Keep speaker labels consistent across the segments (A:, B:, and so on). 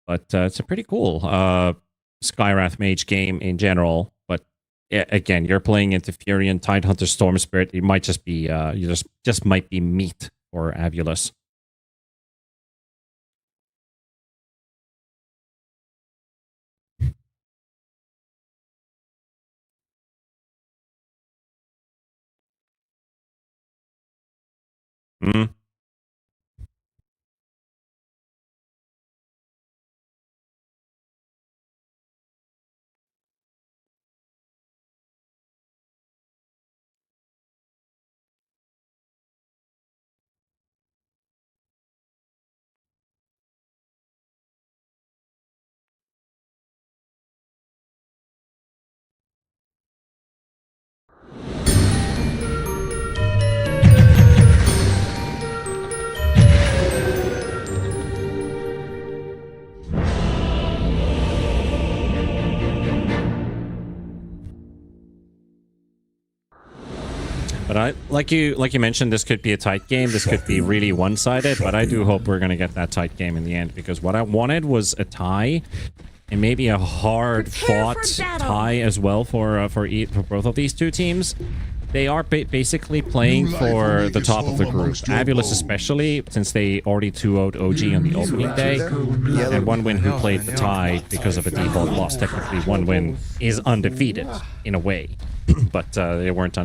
A: But it's a pretty cool Skywrath Mage game in general. But again, you're playing into Fury and Tidehunter Storm Spirit. It might just be you just might be meat for Avulus. Mm. But like you mentioned, this could be a tight game. This could be really one-sided, but I do hope we're going to get that tight game in the end, because what I wanted was a tie and maybe a hard-fought tie as well for both of these two teams. They are basically playing for the top of the group. Avulus especially, since they already 2-0'd OG on the opening day. And One Win, who played the tie because of a default loss. Technically, One Win is undefeated in a way. But they weren't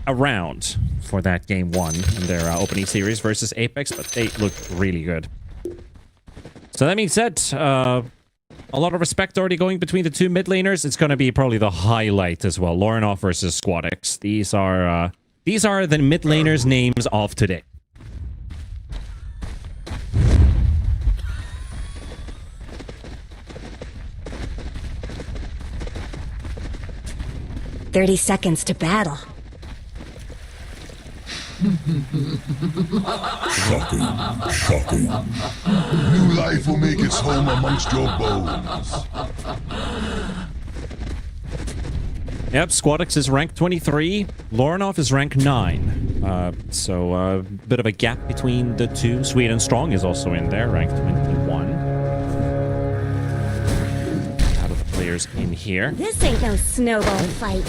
A: around for that game one in their opening series versus Apex, but they looked really good. So that being said, a lot of respect already going between the two mid laners. It's going to be probably the highlight as well. Lorinov versus Squadix. These are the mid laners' names of today.
B: "30 seconds to battle."
C: Shocking. New life will make its home amongst your bones.
A: Yep, Squadix is ranked 23. Lorinov is ranked 9. So a bit of a gap between the two. Sweden Strong is also in there, ranked 21. Out of the players in here.
B: This ain't no snowball fight.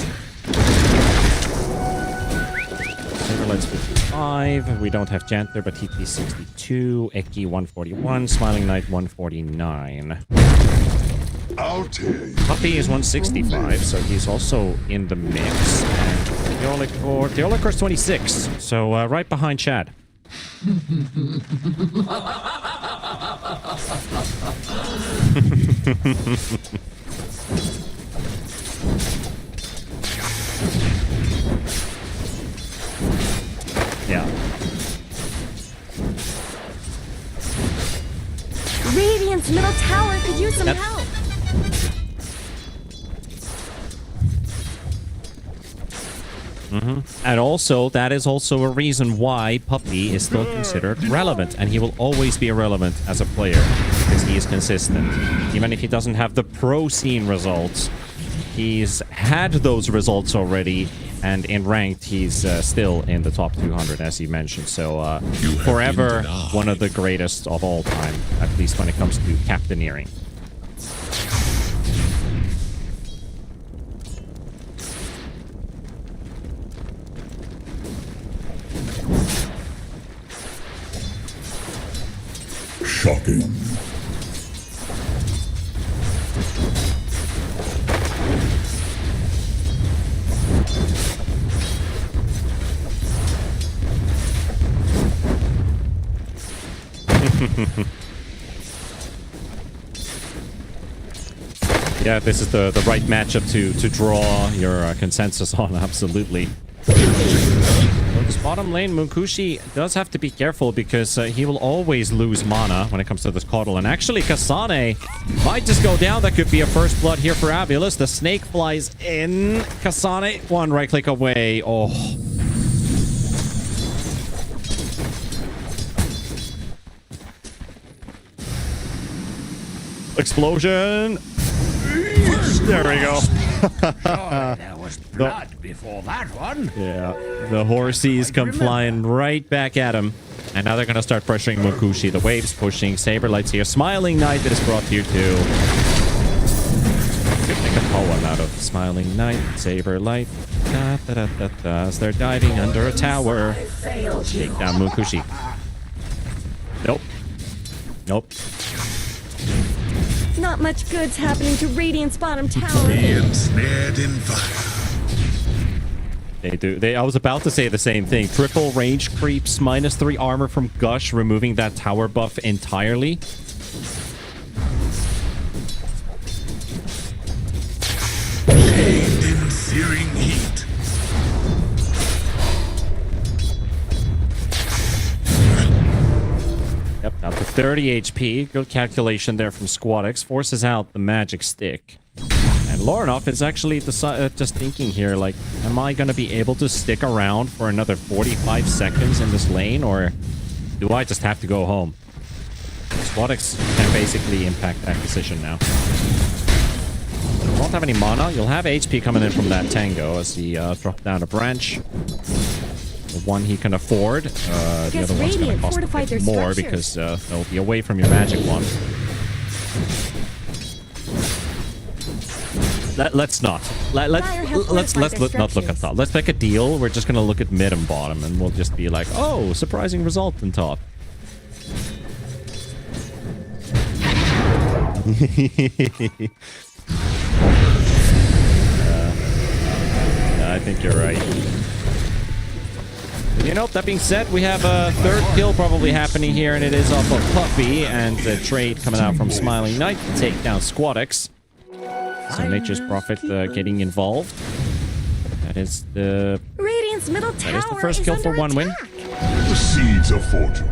A: Silverlight's 55. We don't have Jantler, but TT 62. Eki 141. Smiling Knight 149.
C: I'll tell you.
A: Puppy is 165, so he's also in the mix. And Teolicor's 26, so right behind Chad. Yeah.
B: Radiant's middle tower could use some help.
A: And also, that is also a reason why Puppy is still considered relevant, and he will always be relevant as a player because he is consistent. Even if he doesn't have the pro scene results, he's had those results already, and in ranked, he's still in the top 200, as you mentioned. So, forever one of the greatest of all time, at least when it comes to captaineering.
C: Shocking.
A: Yeah, this is the right matchup to draw your consensus on, absolutely. This bottom lane, Munkushi does have to be careful because he will always lose mana when it comes to this Caudal. And actually, Kasane might just go down. That could be a first blood here for Avulus. The snake flies in. Kasane, one right click away. Oh. Explosion. There we go.
D: There was blood before that one.
A: Yeah, the horsies come flying right back at him. And now they're going to start pressuring Mukushi. The waves pushing. Saberlight's here. Smiling Knight that is brought here too. Could make a poem out of Smiling Knight. Saberlight. Da, da, da, da, da, as they're diving under a tower. Take down Mukushi. Nope. Nope.
B: Not much good's happening to Radiant's bottom tower.
C: Ensnared in fire.
A: They do. I was about to say the same thing. Triple range creeps, -3 armor from Gush, removing that tower buff entirely.
C: Bathed in searing heat.
A: Yep, down to 30 HP. Good calculation there from Squadix. Forces out the magic stick. And Lorinov is actually just thinking here, like, am I going to be able to stick around for another 45 seconds in this lane, or do I just have to go home? Squadix can basically impact that decision now. Won't have any mana. You'll have HP coming in from that Tango as he dropped down a branch. The one he can afford. The other one's going to cost a bit more because they'll be away from your magic one. Let's not. Let's not look at top. Let's make a deal. We're just gonna look at mid and bottom, and we'll just be like, oh, surprising result in top. I think you're right. You know, that being said, we have a third kill probably happening here, and it is off of Puppy, and a trade coming out from Smiling Knight to take down Squadix. So Nature's Prophet getting involved. That is the
B: Radiant's middle tower
A: that is the first kill for one win.
C: The seeds of fortune.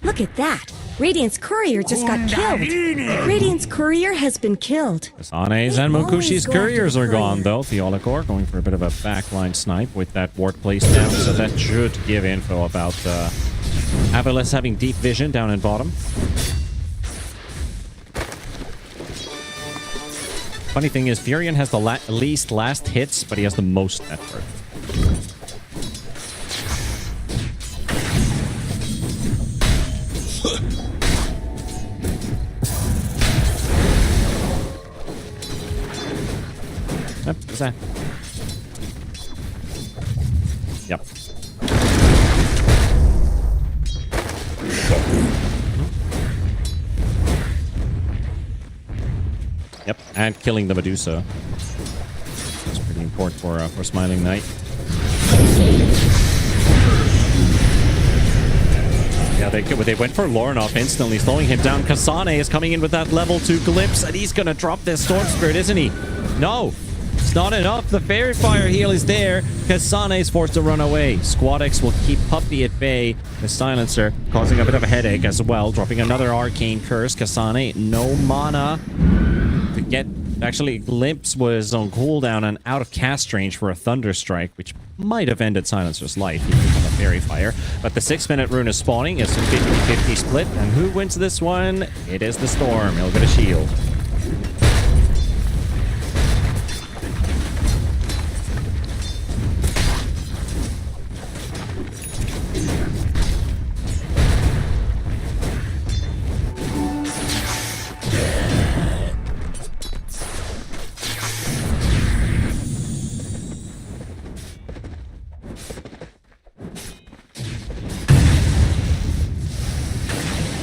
B: Look at that. Radiant's courier just got killed. Radiant's courier has been killed.
A: Kasane's and Mukushi's couriers are gone, though. Theolicor going for a bit of a backline snipe with that ward placed down, so that should give info about AVULUS having deep vision down in bottom. Funny thing is, Furion has the least last hits, but he has the most net worth. Yep, what's that? Yep. Yep, and killing the Medusa. That's pretty important for Smiling Knight. Yeah, they went for Lorinov instantly, slowing him down. Kasane is coming in with that level 2 glimpse, and he's gonna drop this Storm Spirit, isn't he? No! It's not enough. The Fairy Fire heal is there. Kasane is forced to run away. Squadix will keep Puppy at bay. The Silencer causing a bit of a headache as well. Dropping another Arcane Curse. Kasane, no mana to get... Actually, Glimpse was on cooldown and out of cast range for a Thunder Strike, which might have ended Silencer's life even from a Fairy Fire. But the 6-minute rune is spawning. It's a 50-50 split. And who wins this one? It is the Storm. He'll get a shield.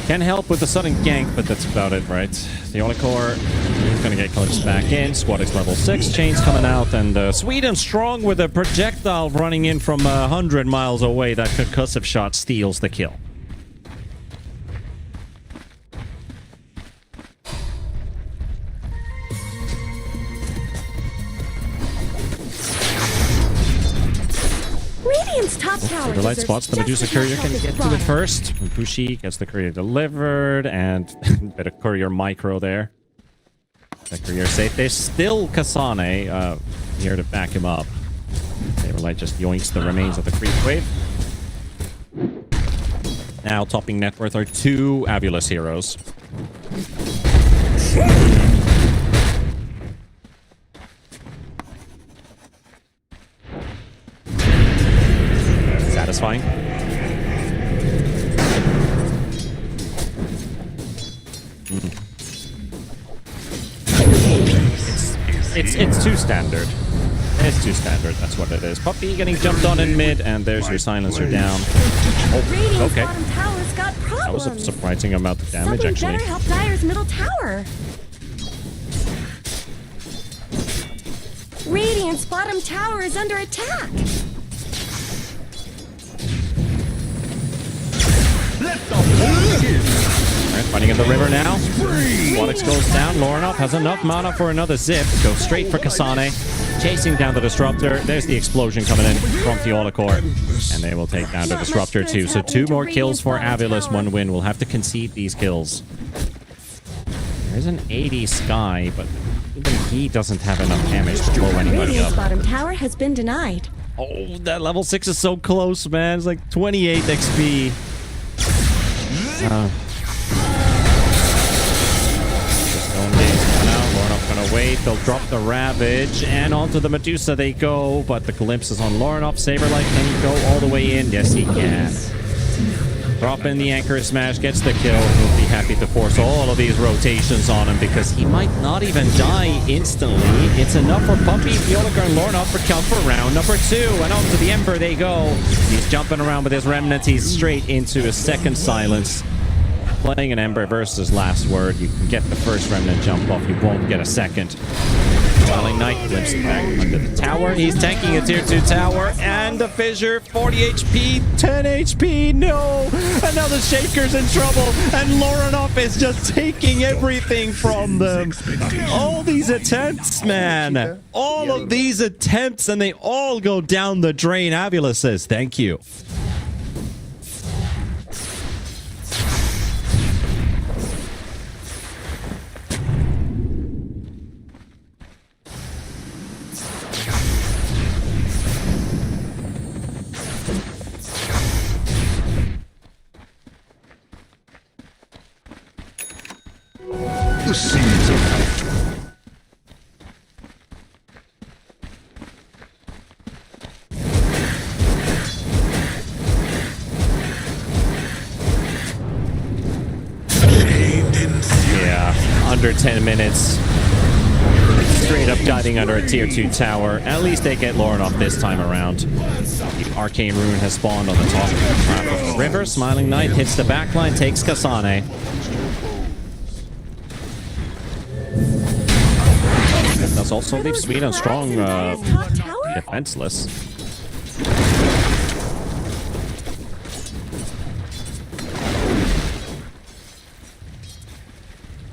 A: Can help with the sudden gank, but that's about it, right? The Theolicor is going to get clips back in. Squadix level 6, chains coming out, and Sweden strong with a projectile running in from 100 miles away. That concussive shot steals the kill.
B: Radiant's top tower.
A: The light spots the Medusa courier can get to it first. Mukushi gets the courier delivered, and a bit of courier micro there. The courier safe. There's still Kasane here to back him up. Saberlight just yoinks the remains of the creep wave. Now topping net worth are 2 AVULUS heroes. It's too standard. It's too standard. That's what it is. Puppy getting jumped on in mid, and there's your silencer down. Oh,
B: Radiant's
A: okay.
B: bottom tower's got
A: That was
B: problems.
A: a surprising amount of damage,
B: Someone
A: actually.
B: better help Dire's middle tower. Radiant's bottom tower is under attack.
A: Alright, fighting in the river now. Squadix goes down. Lorinov has enough mana for another zip. Goes straight for Kasane. Chasing down the Disruptor. There's the explosion coming in from Theodore. And they will take down the Disruptor too. So 2 more kills for Avulus. 1 win. We'll have to concede these kills. There's an 80 Sky, but even he doesn't have enough damage to blow anybody
B: Radiant's
A: up.
B: bottom tower has been denied.
A: Oh, that level 6 is so close, man. It's like 28 XP. Stone Gaze coming out. Lorinov gonna wait. They'll drop the Ravage. And onto the Medusa they go. But the Glimpse is on Lorinov. Saberlight, can he go all the way in? Yes, he can. Drop in the Anchor Smash. Gets the kill. He'll be happy to force all of these rotations on him because he might not even die instantly. It's enough for Puppy, Fiolaker, and Lorinov for count for round number 2. And onto the Ember they go. He's jumping around with his Remnant. He's straight into a second silence. Playing an Ember versus Last Word, you can get the first Remnant jump off, you won't get a second. Swelling Knight flips back under the tower. He's tanking a tier 2 tower, and the Fissure, 40 HP, 10 HP, no! Another Shaker's in trouble, and Lorinov is just taking everything from them. All these attempts, man! All of these attempts, and they all go down the drain. Avulus says, thank you.
C: The seeds of victory.
A: Yeah, under 10 minutes. Straight up diving under a tier 2 tower. At least they get Lorinov this time around. The Arcane Rune has spawned on the top of the river. Smiling Knight hits the backline, takes Kasane. Does also leave Sweet and Strong defenseless.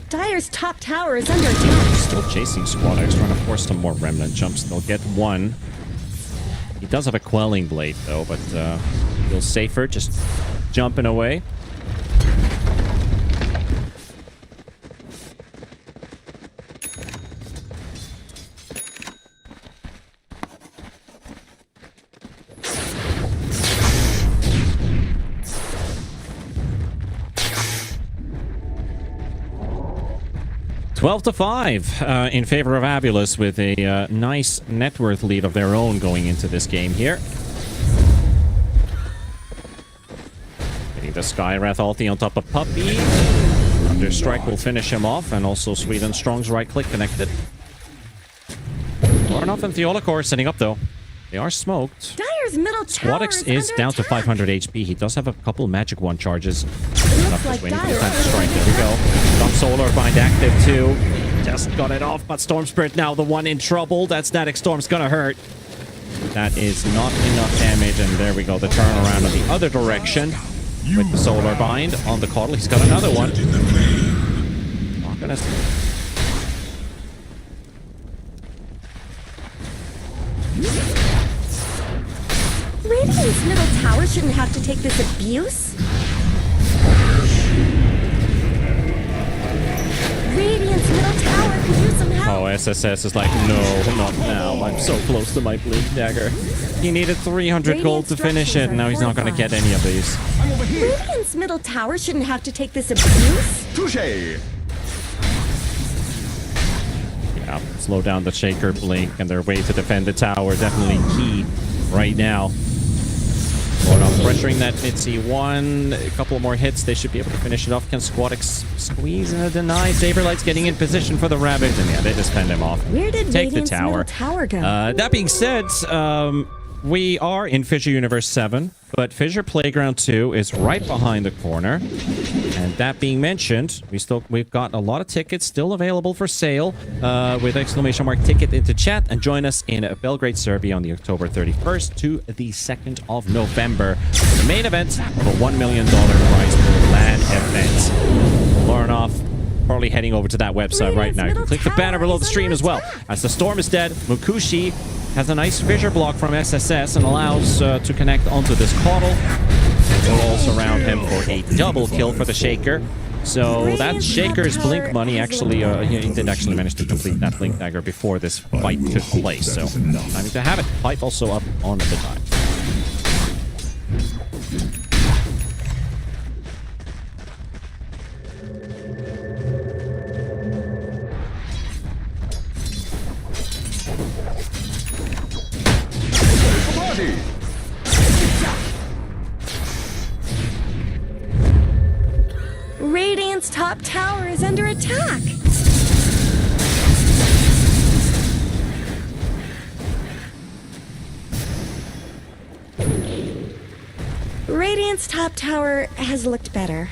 B: Dire's top tower is under attack.
A: Still chasing Squadix, trying to force some more Remnant jumps. They'll get 1. He does have a Quelling Blade, though, but feels safer just jumping away. Twelve to 5 in favor of Avulus, with a nice net worth lead of their own going into this game here. Getting the Skywrath ulti on top of Puppy. Under Strike will finish him off, and also Sweet and Strong's right click connected. Lorinov and Theodore setting up though. They are smoked.
B: Dire's middle tower
A: Squadix is
B: under
A: down to
B: attack.
A: 500 HP. He does have a couple Magic Wand charges.
B: Looks like
A: Waiting for
B: Dire
A: the time to strike. There we go. Some Solar Bind active too. Just got it off, but Storm Spirit now the one in trouble. That Static Storm's gonna hurt. That is not enough damage, and there we go. The turnaround in the other direction with the Solar Bind on the Coddle. He's got another one. Not gonna...
B: Radiant's middle tower shouldn't have to take this abuse. Radiant's middle tower could use some help.
A: Oh, SSS is like, no, not now. I'm so close to my Blink Dagger. He needed 300 gold to finish it, and now he's not going to get any of these.
B: Radiant's middle tower shouldn't have to take this abuse.
C: Touché.
A: Yeah, slow down the Shaker, Blink, and their way to defend the tower. Definitely key right now. Going on, pressuring that mid C1. A couple more hits, they should be able to finish it off. Can Squadix squeeze and deny? Saberlight's getting in position for the Ravage, and yeah, they just fend him off.
B: Where did
A: Take
B: Radiant's
A: the tower.
B: middle tower go?
A: That being said, we are in Fissure Universe 7, but Fissure Playground 2 is right behind the corner. And that being mentioned, we've got a lot of tickets still available for sale with exclamation mark ticket into chat, and join us in Belgrade, Serbia on the October 31st to the 2nd of November. The main event of a $1 million prize pool LAN event. Lorinov probably heading over to that website right now. You can click the banner below the stream as well. As the storm is dead, Mukushi has a nice fissure block from SSS and allows to connect onto this Caudal. It will also surround him for a double kill for the Shaker. So that Shaker's blink money actually, he did actually manage to complete that blink dagger before this fight took place. So time to have it. Pipe also up on the time.
B: Radiant's top tower is under attack. Radiant's top tower has looked better.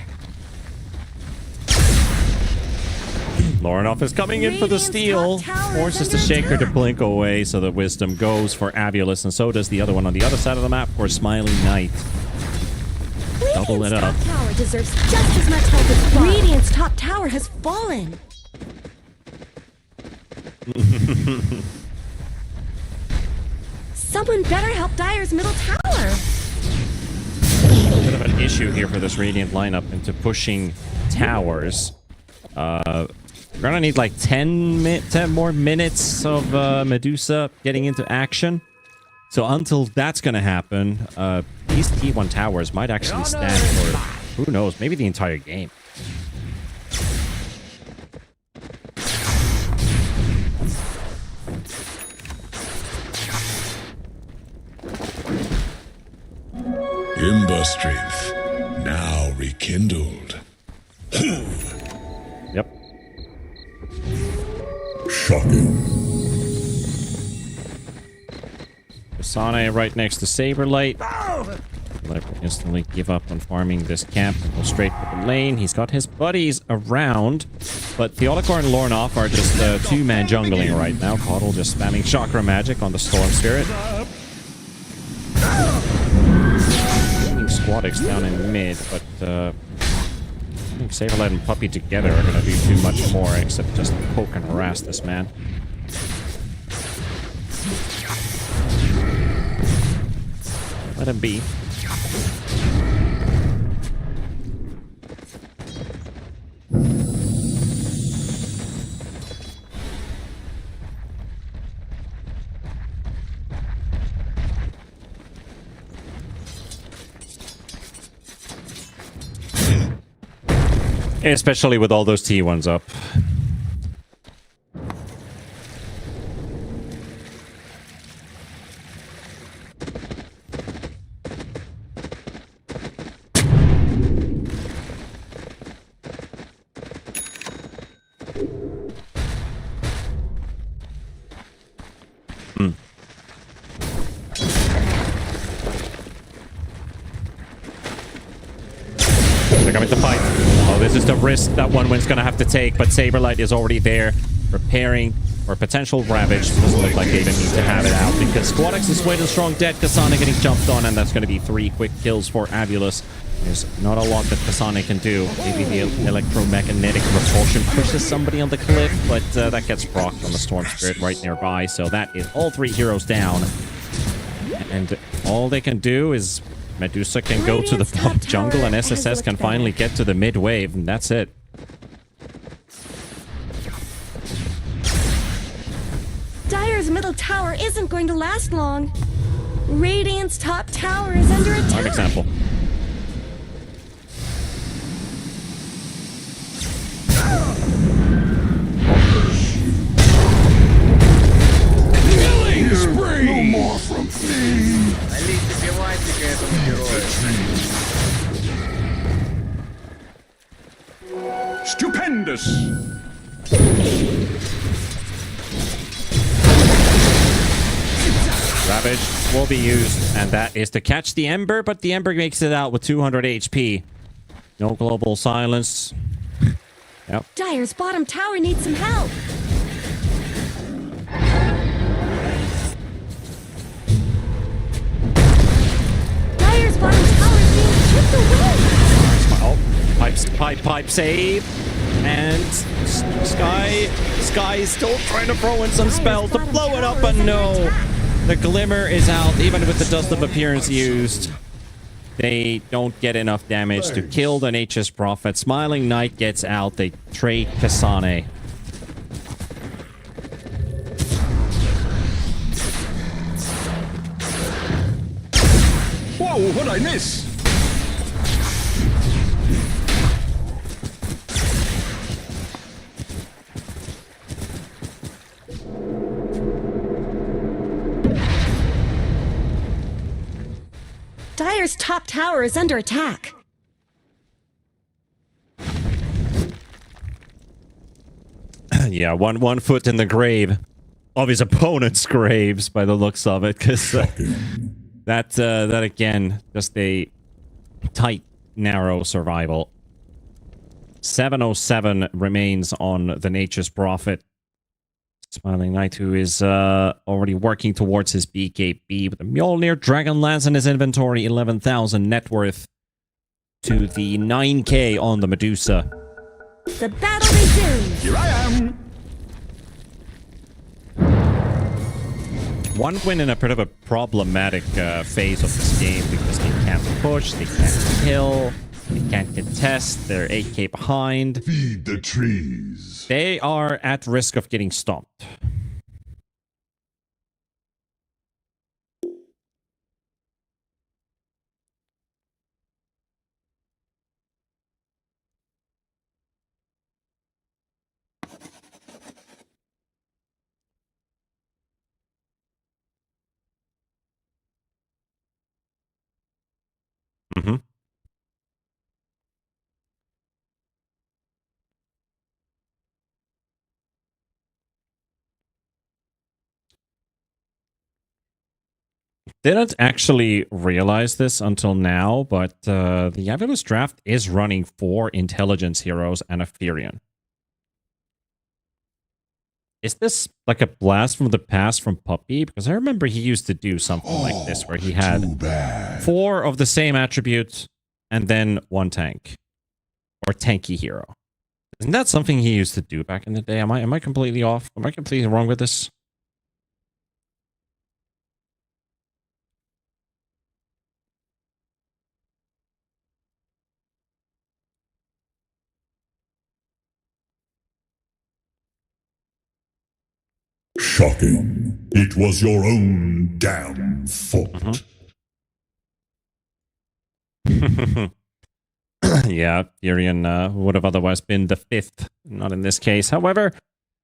A: Lorinov is coming in for the steal. Forces the Shaker to blink away, so the Wisdom goes for Avulus, and so does the other one on the other side of the map for Smiling Knight. Double it up.
B: Radiant's top tower deserves just as much help as Clyde. Radiant's top tower has fallen. Someone better help Dire's middle tower.
A: A bit of an issue here for this Radiant lineup into pushing towers. We're gonna need like 10 more minutes of Medusa getting into action. So until that's gonna happen, these T1 towers might actually stand for, who knows, maybe the entire game.
C: Imba strength, now rekindled.
A: Yep.
C: Shocking.
A: Kasane right next to Saberlight. Let him instantly give up on farming this camp and go straight for the lane. He's got his buddies around, but Theodokor and Lorinov are just two-man jungling right now. Caudal just spamming Chakra Magic on the Storm Spirit. Squadix down in mid, but I think Saberlight and Puppy together are going to do too much more except just poke and harass this man. Let him be. Especially with all those T1s up. They're coming to fight. Oh, this is the risk that OneWin's going to have to take, but Saberlight is already there, preparing for potential Ravage. Doesn't look like they even need to have it out, because Squadix is weight and strong dead. Kasane getting jumped on, and that's going to be 3 quick kills for Avulus. There's not a lot that Kasane can do. Maybe the electromagnetic repulsion pushes somebody on the cliff, but that gets procced on the Storm Spirit right nearby, so that is all 3 heroes down. And all they can do is Medusa can go to the top jungle, and SSS can finally get to the mid wave, and that's it.
B: Dire's middle tower isn't going to last long. Radiant's top tower is under attack.
A: Prime example.
C: Killing spree! No more from me!
D: At least if you want to get on the
A: Ravage will be used, and that is to catch the Ember, but the Ember makes it out with 200 HP. No global silence. Yep.
B: Dire's bottom tower needs some help. Dire's bottom tower is being chipped away.
A: Oh, pipe save. And Sky is still trying to throw in some spell to blow it up, but no. The Glimmer is out, even with the Dust of Appearance used. They don't get enough damage to kill the Nature's Prophet. Smiling Knight gets out. They trade Kasane.
D: Whoa, what'd I miss?
B: Dire's top tower is under attack.
A: Yeah, one foot in the grave of his opponent's graves, by the looks of it, because that again, just a tight, narrow survival. 707 remains on the Nature's Prophet. Smiling Knight, who is already working towards his BKB with a Mjolnir, Dragonlance in his inventory, 11,000 net worth to the 9k on the Medusa.
B: The battle resumes.
D: Here I am.
A: One win in a bit of a problematic phase of this game because they can't push, they can't kill, they can't contest, they're 8k behind.
C: Feed the trees.
A: They are at risk of getting stomped. Mm-hmm. Didn't actually realize this until now, but the AVULUS draft is running 4 intelligence heroes and a Furion. Is this like a blast from the past from Puppy? Because I remember he used to do something like this, where he had 4 of the same attributes and then 1 tank. Or tanky hero. Isn't that something he used to do back in the day? Am I completely off? Am I completely wrong with this?
C: Shocking. It was your own damn fault.
A: Yeah, Furion would have otherwise been the 5th, not in this case. However,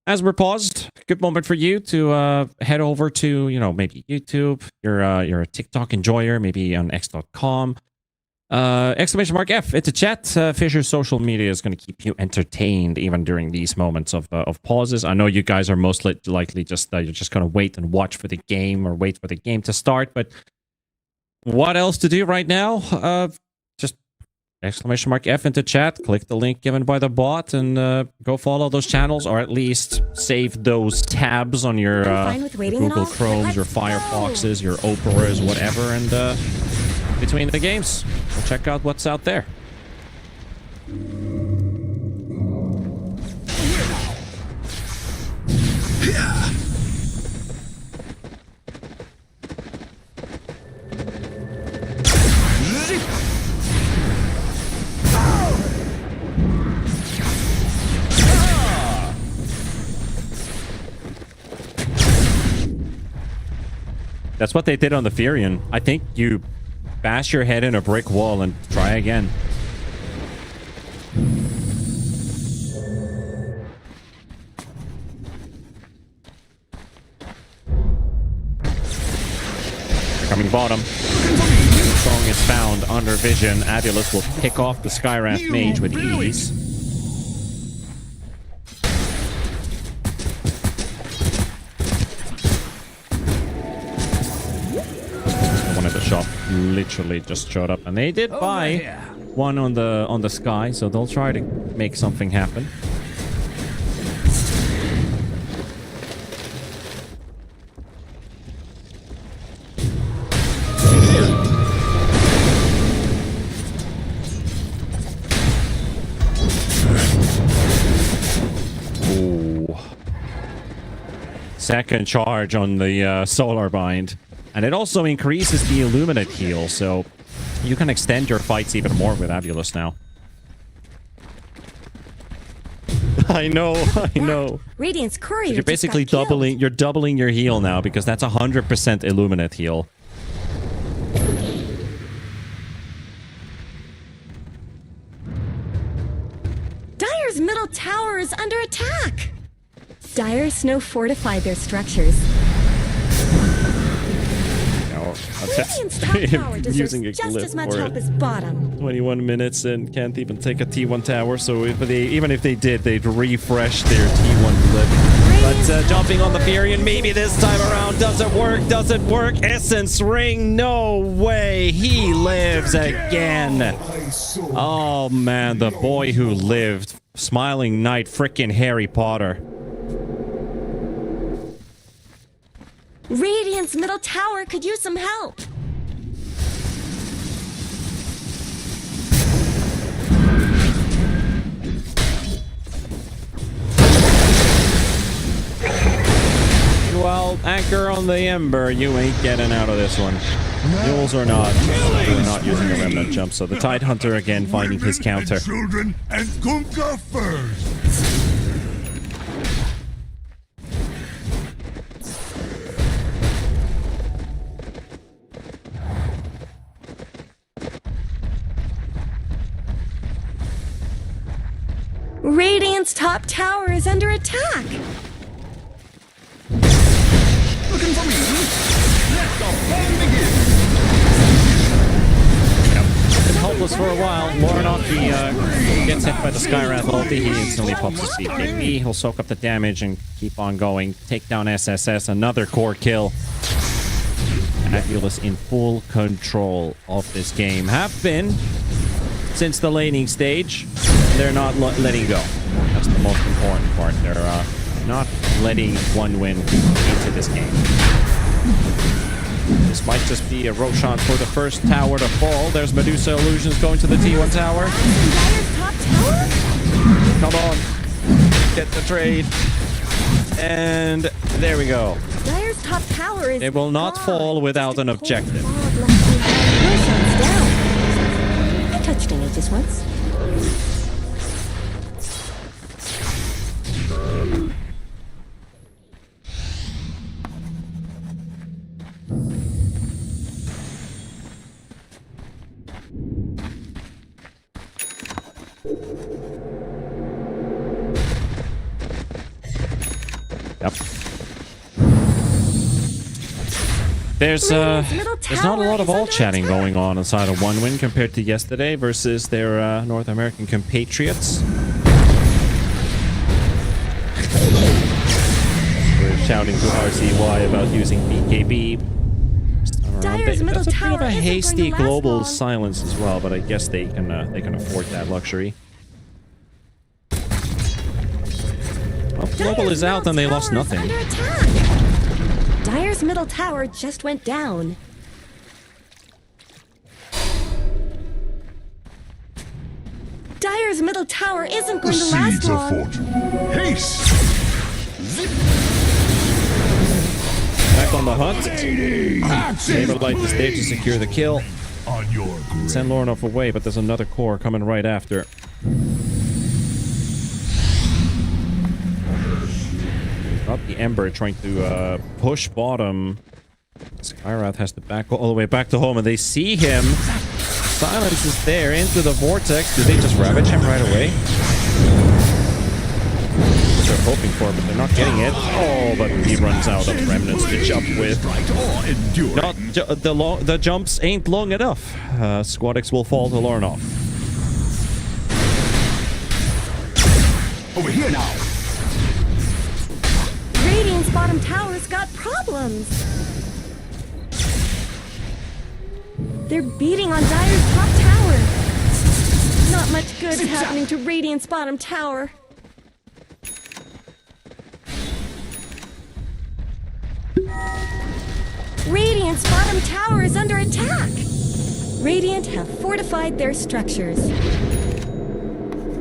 A: as we're paused, good moment for you to head over to, you know, maybe YouTube. You're a TikTok enjoyer, maybe on x.com. Exclamation mark F into chat. Fissure's social media is going to keep you entertained even during these moments of pauses. I know you guys are most likely just you're just going to wait and watch for the game or wait for the game to start. But what else to do right now? Just exclamation mark F into chat. Click the link given by the bot and go follow those channels, or at least save those tabs on your Google Chromes, your Firefoxes, your Operas, whatever, and between the games, we'll check out what's out there. That's what they did on the Furion. I think you bash your head in a brick wall and try again. Coming bottom. Song is found under vision. AVULUS will pick off the Skywrath Mage with ease. literally just showed up, and they did buy one on the sky, so they'll try to make something happen. Second charge on the solar bind, and it also increases the illuminate heal, so you can extend your fights even more with Avulus now. I know.
B: Radiant's courier.
A: You're basically doubling your heal now, because that's 100% illuminate heal.
B: Dire's middle tower is under attack. Dire Snow fortified their structures. Radiant's top tower deserves just as much help as bottom.
A: 21 minutes and can't even take a T1 tower, so even if they did, they'd refresh their T1 clip. But jumping on the Furion, maybe this time around, doesn't work. Essence Ring, no way, he lives again. Oh man, the boy who lived. Smiling Knight, frickin' Harry Potter.
B: Radiant's middle tower could use some help.
A: Well, anchor on the Ember, you ain't getting out of this one. Mules or not, we're not using a remnant jump, so the Tidehunter again finding his counter.
C: Children and Gunka first.
B: Radiant's top tower is under attack.
D: Looking for me? Let the fun begin!
A: Been helpless for a while. Lornoff, he gets hit by the Skywrath ulti. He instantly pops his CKB. He'll soak up the damage and keep on going. Take down SSS. Another core kill. Avulus in full control of this game. Have been since the laning stage. They're not letting go. That's the most important part. They're not letting one win into this game. This might just be a Roshan for the first tower to fall. There's Medusa Illusions going to the T1 tower.
B: Dire's top tower?
A: Come on. Get the trade. And there we go.
B: Dire's top tower is
A: It will not
B: gone.
A: fall without an objective.
B: Roshan's down. I touched an Aegis once.
A: Yep. There's not a lot of all chatting going on inside of OneWin compared to yesterday versus their North American compatriots. We're shouting to RCY about using BKB.
B: Dire's middle
A: That's a bit
B: tower
A: of a
B: isn't
A: hasty
B: going to last
A: global
B: long.
A: silence as well, but I guess they can afford that luxury. Well, global is out and they lost nothing.
B: Under attack. Dire's middle tower just went down. Dire's middle tower isn't
C: The
B: going to last
C: seeds of
B: long.
C: fortune. Haste.
A: Back on the hunt. Saberlight the stage to secure the kill.
C: On your grave.
A: Send Lornoff away, but there's another core coming right after. Up the Ember trying to push bottom. Skywrath has to back all the way back to home, and they see him. Silence is there into the vortex. Do they just ravage him right away? That's what they're hoping for, but they're not getting it. Oh, but he runs out of remnants to jump with. Not the jumps ain't long enough. Squadix will fall to Lornoff.
D: Over here now!
B: Radiant's bottom tower's got problems. They're beating on Dire's top tower. Not much good happening to Radiant's bottom tower. Radiant's bottom tower is under attack. Radiant have fortified their structures.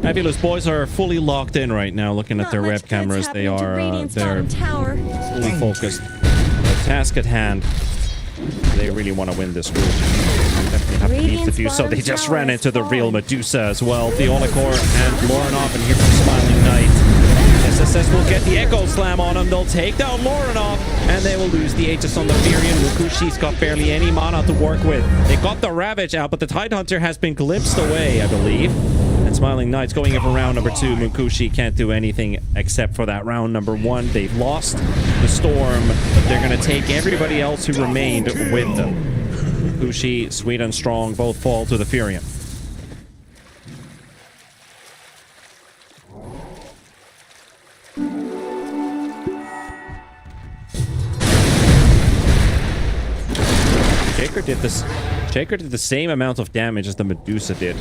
A: Fabulous boys are fully locked in right now, looking at their web cameras. They are they're fully focused. The task at hand. They really want to win this group. Definitely have to need to do so. They just ran into the real Medusa as well. The Onikor and Lorinov, and here comes Smiling Knight. SSS will get the Echo Slam on him. They'll take down Lorinov, and they will lose the Aegis on the Furion. Mukushi's got barely any mana to work with. They got the Ravage out, but the Tidehunter has been glimpsed away, I believe. And Smiling Knight's going in for round number 2. Mukushi can't do anything except for that round number 1. They've lost the Storm, but they're going to take everybody else who remained with them. Mukushi, Sweet and Strong both fall to the Furion. Shaker did the same amount of damage as the Medusa did.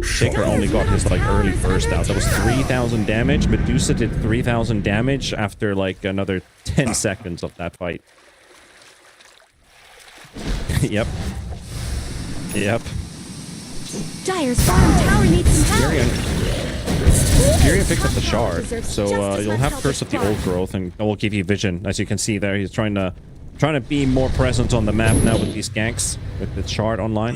A: Shaker only got his like early burst out. That was 3,000 damage. Medusa did 3,000 damage after like another 10 seconds of that fight. Yep. Yep.
B: Dire's bottom tower needs some help.
A: Furion picked up the shard, so you'll have Curse of the Old Growth, and it will give you vision. As you can see there, he's trying to be more present on the map now with these ganks, with the shard online.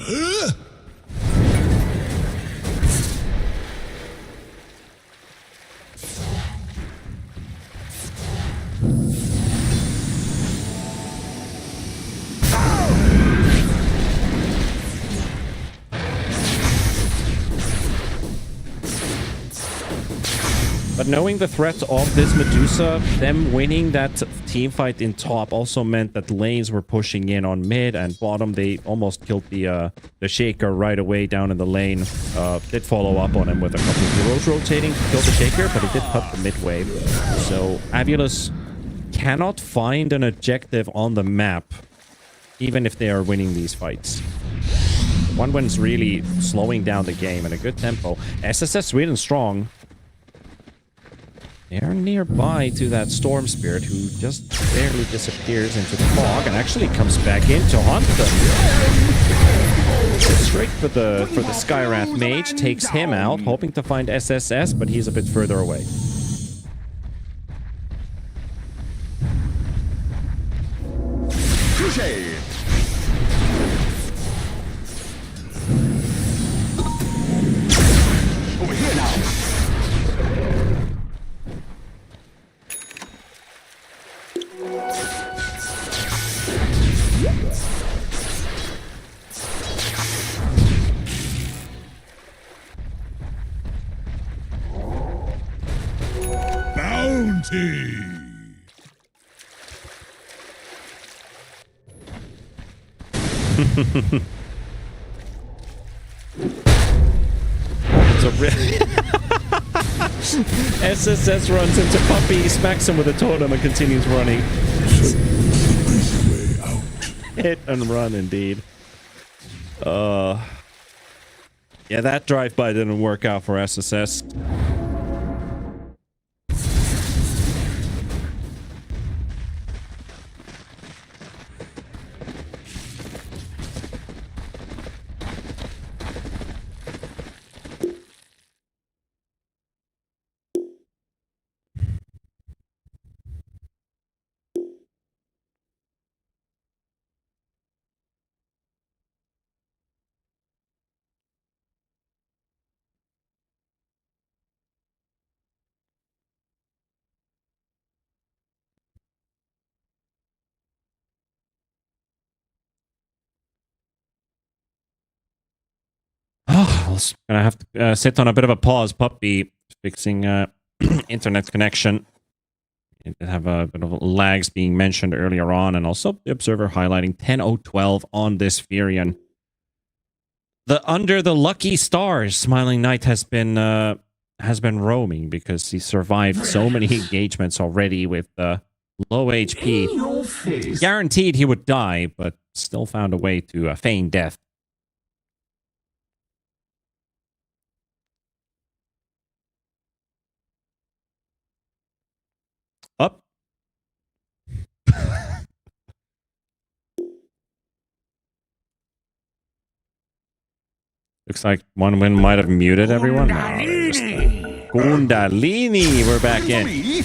A: But knowing the threat of this Medusa, them winning that team fight in top also meant that lanes were pushing in on mid and bottom. They almost killed the Shaker right away down in the lane. Did follow up on him with a couple of heroes rotating to kill the Shaker, but he did cut the mid wave. So AVULUS cannot find an objective on the map, even if they are winning these fights. One wins really slowing down the game at a good tempo. SSS Sweet and Strong. They're nearby to that Storm Spirit, who just barely disappears into the fog and actually comes back in to hunt them. Straight for the Skywrath Mage, takes him out, hoping to find SSS, but he's a bit further away.
D: Touché! Over here now!
C: Bounty!
A: It's a SSS runs into Puppy, smacks him with a totem, and continues running. Hit and run, indeed. Yeah, that drive-by didn't work out for SSS. Oh, I'm gonna have to sit on a bit of a pause. Puppy fixing internet connection. It did have a bit of lags being mentioned earlier on, and also the observer highlighting 10:012 on this Furion. Under the lucky stars, Smiling Knight has been roaming because he survived so many engagements already with low HP. Guaranteed he would die, but still found a way to feign death. Up. Looks like one win might have muted everyone. No, Kundalini, we're back in.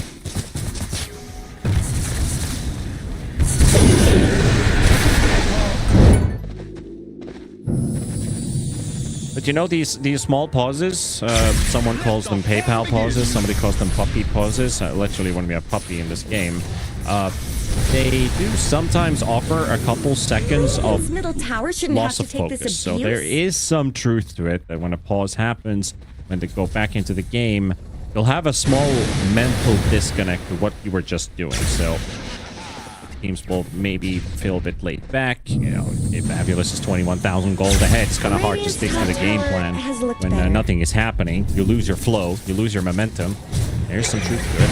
A: But you know, these small pauses, someone calls them PayPal pauses, somebody calls them puppy pauses. Literally, when we have puppy in this game, they do sometimes offer a couple seconds of
B: middle tower shouldn't
A: loss
B: have
A: of
B: to take
A: focus.
B: this
A: So
B: abuse.
A: there is some truth to it, that when a pause happens, when they go back into the game, you'll have a small mental disconnect to what you were just doing. So teams will maybe feel a bit laid back. You know, if AVULUS is 21,000 gold ahead, it's kind of hard to stick to the game plan when nothing is happening. You lose your flow, you lose your momentum. There's some truth to it.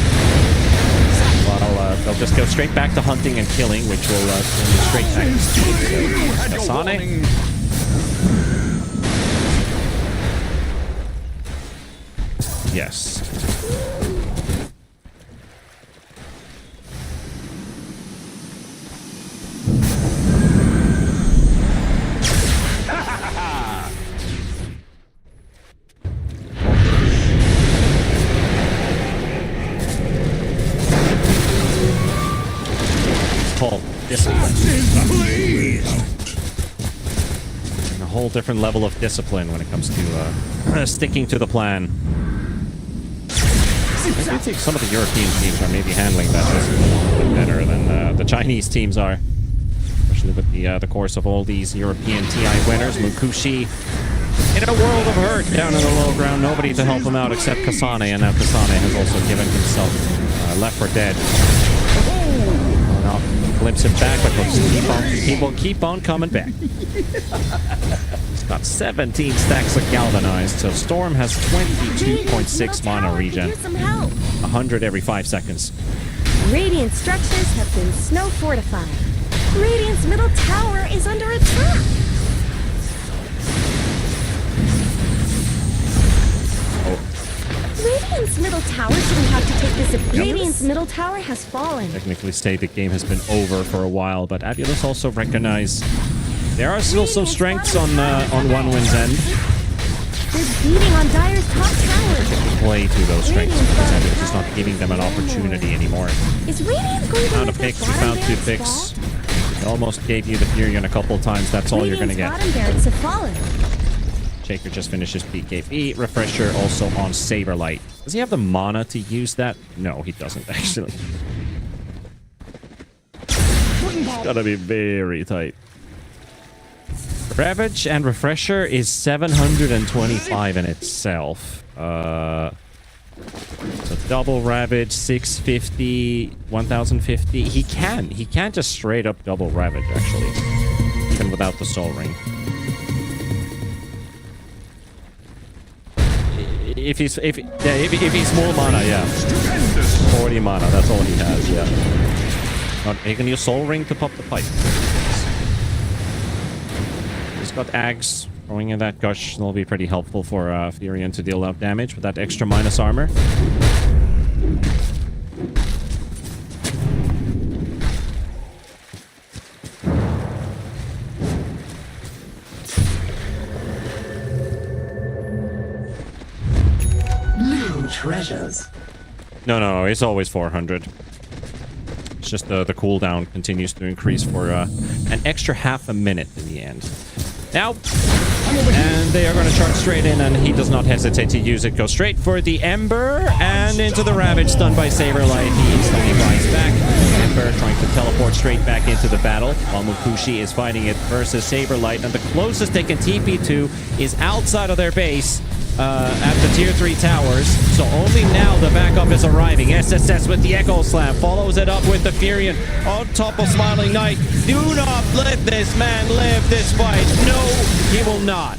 A: Well, they'll just go straight back to hunting and killing, which will send you straight back to Kasane. Yes. Called discipline. And a whole different level of discipline when it comes to sticking to the plan. I think some of the European teams are maybe handling that discipline a little bit better than the Chinese teams are. Especially with the course of all these European TI winners. Mukushi in a world of hurt down in the low ground. Nobody to help him out except Kasane, and now Kasane has also given himself left for dead. Glimpse him back, but he will keep on coming back. He's got 17 stacks of galvanized, so Storm has 22.6 mana regen. 100 every 5 seconds.
B: Radiant structures have been snow fortified. Radiant's middle tower is under attack. Radiant's middle tower shouldn't have to take this abuse. Radiant's middle tower has fallen.
A: Technically state the game has been over for a while, but AVULUS also recognize there are still some strengths on One Win's end.
B: They're beating on Dire's top tower.
A: Play to those strengths because AVULUS is not giving them an opportunity anymore.
B: Is Radiant going to
A: Found a
B: let their
A: picks, you
B: bottom
A: found 2
B: barracks
A: picks.
B: fall?
A: It almost gave you the Furion a couple times. That's all you're gonna get.
B: Bottom barracks have fallen.
A: Shaker just finishes PKB. Refresher also on Saberlight. Does he have the mana to use that? No, he doesn't, actually. It's gotta be very tight. Ravage and Refresher is 725 in itself. So double Ravage, 650, 1050. He can just straight up double Ravage, actually. Even without the Soul Ring. If he's more mana, yeah. 40 mana, that's all he has, yeah. He can use Soul Ring to pop the pipe. He's got Ags throwing in that gush. That'll be pretty helpful for Furion to deal out damage with that extra minus armor.
E: Treasures.
A: No, it's always 400. It's just the cooldown continues to increase for an extra half a minute in the end. Now, and they are going to charge straight in, and he does not hesitate to use it. Go straight for the Ember, and into the Ravage, stunned by Saberlight. He instantly buys back. Ember trying to teleport straight back into the battle, while Mukushi is fighting it versus Saberlight, and the closest they can TP to is outside of their base. At the tier 3 towers, so only now the backup is arriving. SSS with the Echo Slam follows it up with the Furion on top of Smiling Knight. Do not let this man live this fight. No, he will not.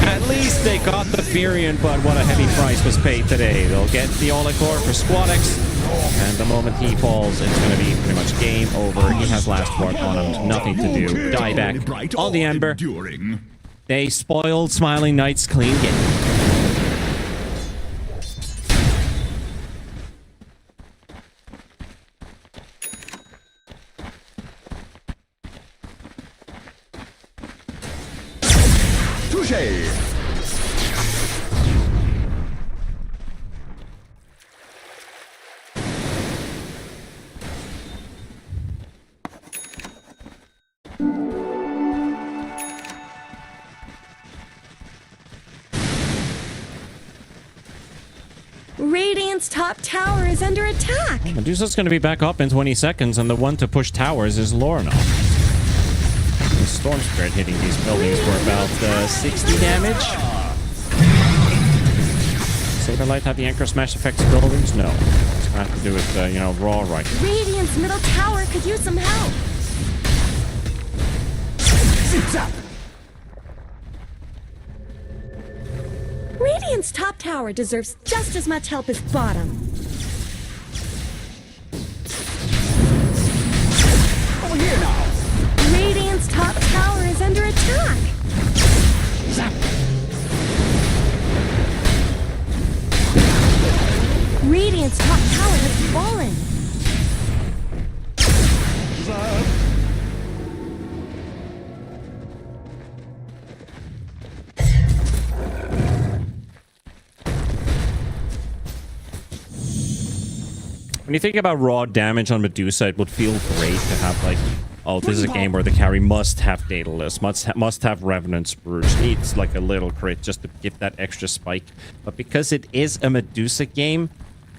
A: At least they got the Furion, but what a heavy price was paid today. They'll get the Olicore for Squadex, and the moment he falls, it's going to be pretty much game over. He has last word on him. Nothing to do. Die back on the Ember. They spoiled Smiling Knight's clean game.
B: Radiant's top tower is under attack.
A: Medusa's going to be back up in 20 seconds, and the one to push towers is Lorna. The Storm Spirit hitting these buildings for about 60 damage. Saberlight have the Anchor Smash effects buildings? No. It's going to have to do with, you know, raw right.
B: Radiant's middle tower could use some help.
D: Zip-zap!
B: Radiant's top tower deserves just as much help as bottom.
D: Over here now!
B: Radiant's top tower is under attack.
D: Zap!
B: Radiant's top tower has fallen.
D: Zap!
A: When you think about raw damage on Medusa, it would feel great to have, like, oh, this is a game where the carry must have Daedalus, must have Revenant Spurge, needs, like, a little crit just to give that extra spike. But because it is a Medusa game,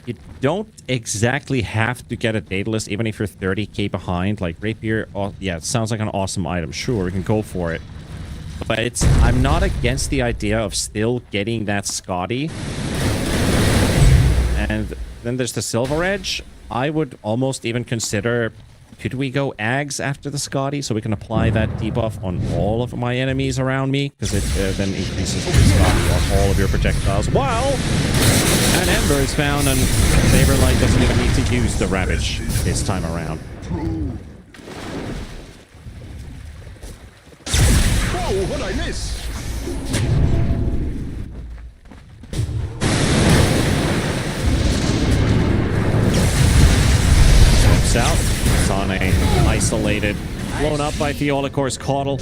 A: you don't exactly have to get a Daedalus, even if you're 30k behind. Like, Rapier, oh, yeah, it sounds like an awesome item. Sure, we can go for it. But I'm not against the idea of still getting that Scotty. And then there's the Silver Edge. I would almost even consider, could we go Ags after the Scotty so we can apply that debuff on all of my enemies around me? Because it then increases the Scotty on all of your projectiles. Wow! An Ember is found, and Saberlight doesn't even need to use the Ravage this time around.
D: Whoa, what'd I miss?
A: Out. It's on a isolated, blown up by Theolicor's Caudal.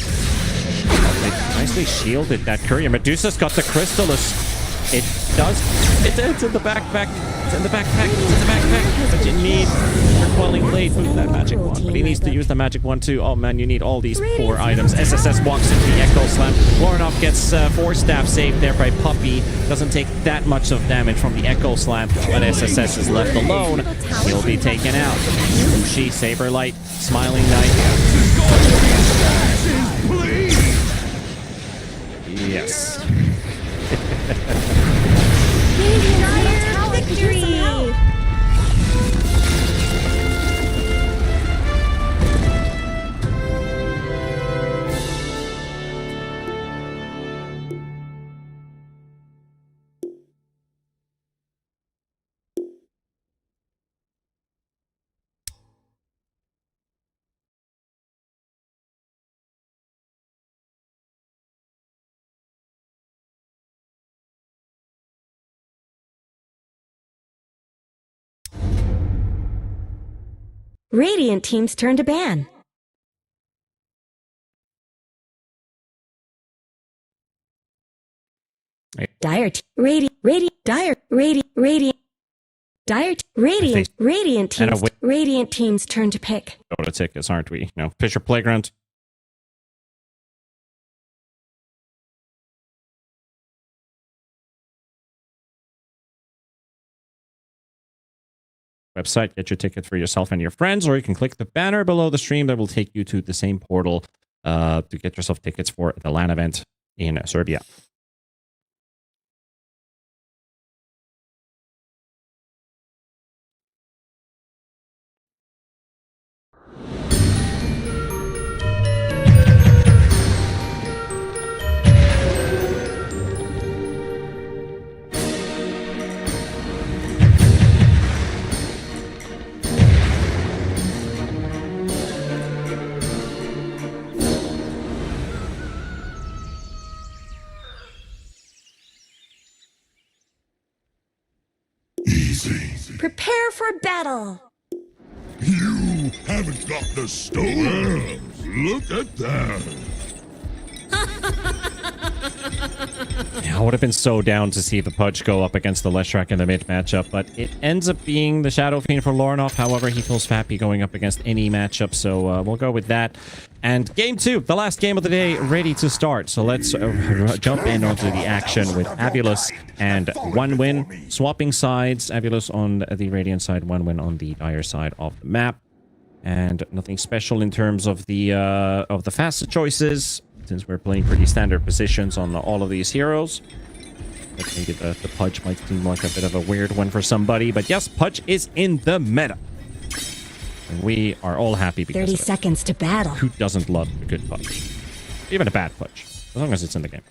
A: Nicely shielded that courier. Medusa's got the Crystalus. It does. It's in the backpack. It's in the backpack. It's in the backpack. But you need your Quelling Blade with that magic one. But he needs to use the magic one too. Oh man, you need all these poor items. SSS walks into the Echo Slam. Lornoff gets 4 staff saved there by Puppy. Doesn't take that much of damage from the Echo Slam. But SSS is left alone. He'll be taken out. Ushi, Saberlight, Smiling Knight. Yes.
B: Victory! Radiant team's turn to ban. Radiant team's turn to pick.
A: Dota tickets, aren't we? No, Fisher Playground. Website, get your ticket for yourself and your friends, or you can click the banner below the stream that will take you to the same portal to get yourself tickets for the LAN event in Serbia.
B: for battle!
C: You haven't got the stone. Look at that.
A: Yeah, I would have been so down to see the Pudge go up against the Leshrac in the mid matchup, but it ends up being the Shadow Fiend for Lornoff. However, he feels happy going up against any matchup, so we'll go with that. And game 2, the last game of the day, ready to start. So let's jump in onto the action with AVULUS and 1win. Swapping sides, AVULUS on the Radiant side, 1win on the Dire side of the map. And nothing special in terms of the faster choices, since we're playing pretty standard positions on all of these heroes. But maybe the Pudge might seem like a bit of a weird one for somebody. But yes, Pudge is in the meta. And we are all happy because
B: 30
A: of it.
B: seconds to battle.
A: Who doesn't love a good Pudge? Even a bad Pudge, as long as it's in the game.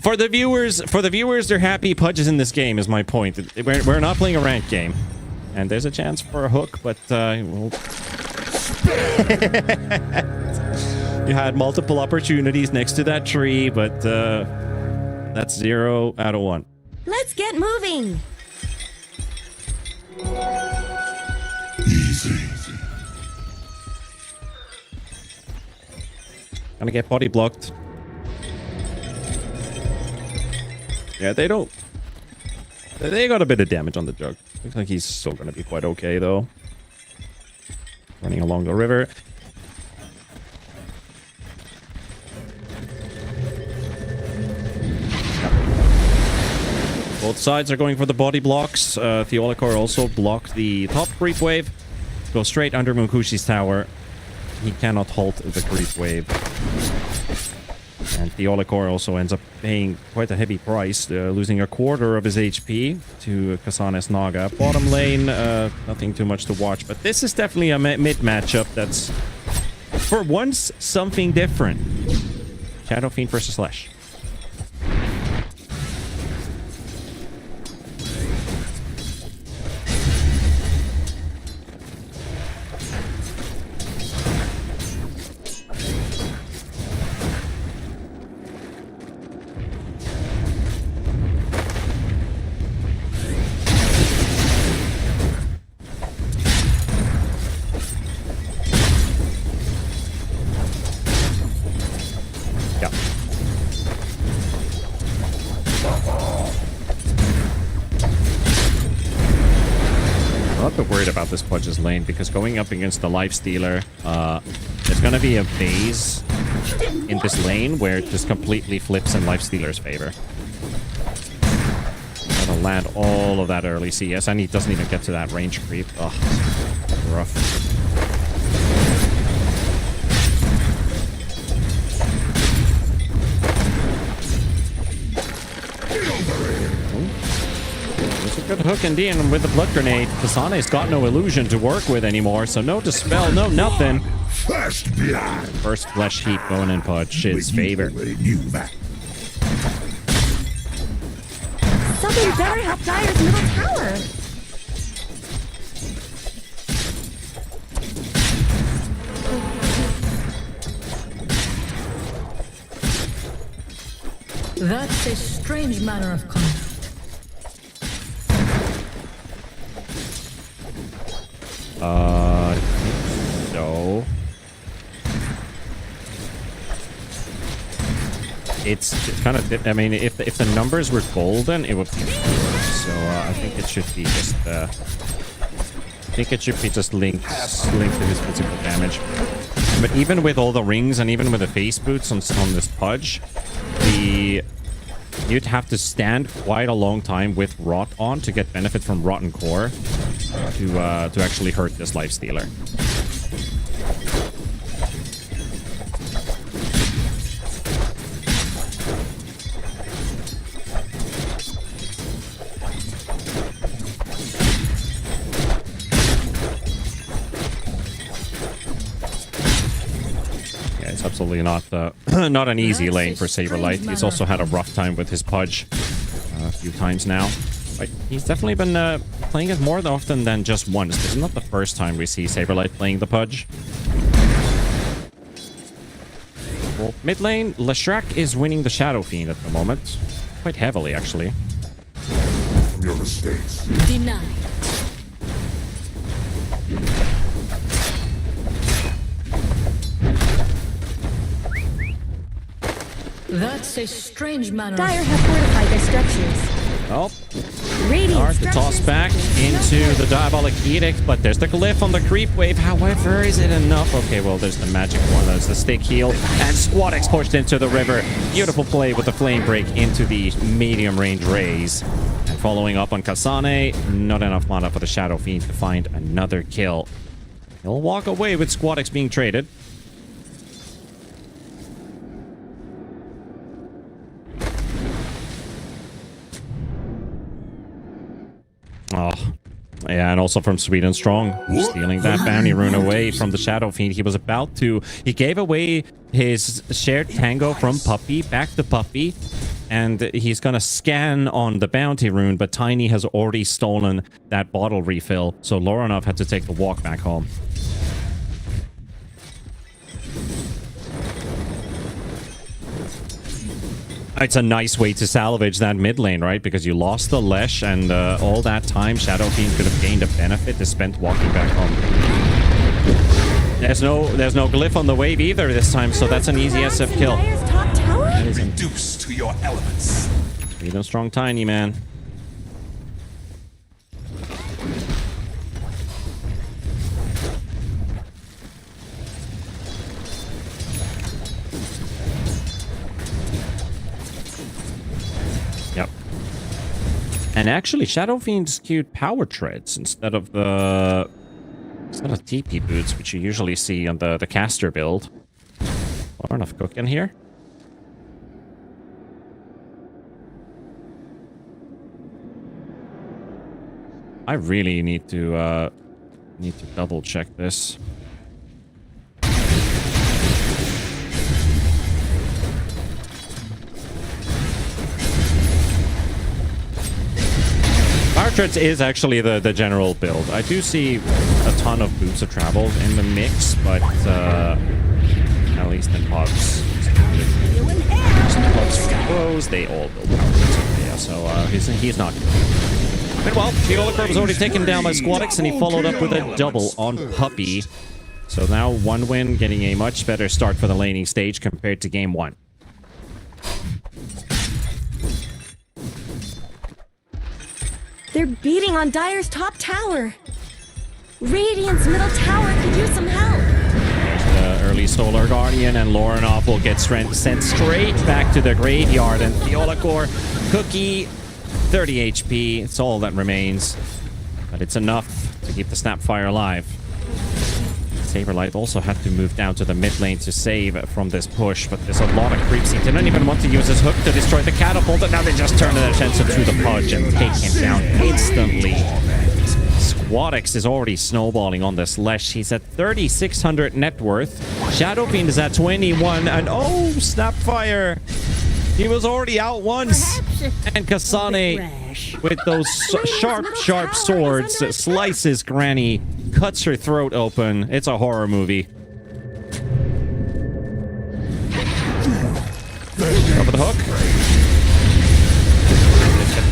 A: For the viewers, they're happy Pudge is in this game, is my point. We're not playing a ranked game. And there's a chance for a hook, but well, you had multiple opportunities next to that tree, but that's 0 out of 1.
B: Let's get moving!
C: Easy.
A: Gonna get body blocked. Yeah, they don't. They got a bit of damage on the jug. Looks like he's still gonna be quite okay though. Running along the river. Both sides are going for the body blocks. Theolicor also blocked the top creep wave. Go straight under Munkushi's tower. He cannot halt the creep wave. And Theolicor also ends up paying quite a heavy price, losing a quarter of his HP to Kasane's Naga. Bottom lane, nothing too much to watch, but this is definitely a mid matchup that's, for once, something different. Shadow Fiend versus Slash. About this Pudge's lane, because going up against the Lifestealer, there's gonna be a phase in this lane where it just completely flips in Lifestealer's favor. Gotta land all of that early CS, and he doesn't even get to that range creep. Ugh, rough. Good hook indeed, and with the blood grenade, Kasane's got no illusion to work with anymore, so no dispel, no nothing.
C: First blood.
A: First flesh heat going in Pudge's favor.
B: Something better help Dire's middle tower!
E: That's a strange manner of conduct.
A: So it's kind of, I mean, if the numbers were golden, it would be so I think it should be just linked to his physical damage. But even with all the rings and even with the face boots on this Pudge, you'd have to stand quite a long time with Rot on to get benefit from Rotten Core to actually hurt this Lifestealer. Yeah, it's absolutely not not an easy lane for Saberlight. He's also had a rough time with his Pudge a few times now. But he's definitely been playing it more often than just once. This is not the first time we see Saberlight playing the Pudge. Well, mid lane, Leshrac is winning the Shadow Fiend at the moment. Quite heavily, actually.
C: From your mistakes.
E: Denied. That's a strange manner.
B: Dire have fortified their structures.
A: Oh,
B: Radiant
A: hard to toss
B: structures
A: back
B: cannot
A: into
B: hold.
A: the Diabolic Edict, but there's the glyph on the creep wave. However, is it enough? Okay, well, there's the magic one. There's the stick heal. And Squadex pushed into the river. Beautiful play with the flame break into the medium range raise. And following up on Kasane, not enough mana for the Shadow Fiend to find another kill. He'll walk away with Squadex being traded. Oh, yeah, and also from Sweet and Strong, stealing that bounty rune away from the Shadow Fiend. He was about to... He gave away his shared tango from Puppy back to Puppy, and he's gonna scan on the bounty rune, but Tiny has already stolen that bottle refill, so Loranov had to take the walk back home. It's a nice way to salvage that mid lane, right? Because you lost the Lesh, and all that time Shadow Fiend could have gained a benefit to spend walking back home. There's no glyph on the wave either this time, so that's an easy SF kill.
B: Dire's top tower?
D: Reduce to your elements.
A: Even strong Tiny, man. Yep. And actually, Shadow Fiend's queued power treads instead of the TP boots, which you usually see on the caster build. Far enough cook in here. I really need to double check this. Power treads is actually the general build. I do see a ton of boots of travel in the mix, but at least in pubs. Pubs pros, they all build power treads. Yeah, so he's not good. Meanwhile, Theolacor was already taken down by Squadex, and he followed up with a double on Puppy. So now 1 win, getting a much better start for the laning stage compared to game 1.
B: They're beating on Dire's top tower. Radiant's middle tower could use some help.
A: The early Solar Guardian, and Loranov will get sent straight back to the graveyard. And Theolacor, Cookie, 30 HP. It's all that remains. But it's enough to keep the Snapfire alive. Saberlight also had to move down to the mid lane to save from this push, but there's a lot of creeps. He didn't even want to use his hook to destroy the catapult, and now they just turn their attention to the Pudge and take him down instantly. Squadex is already snowballing on this Lesh. He's at 3,600 net worth. Shadow Fiend is at 21, and oh, Snapfire! He was already out once. And Kasane, with those sharp swords, slices Granny, cuts her throat open. It's a horror movie. Go for the hook.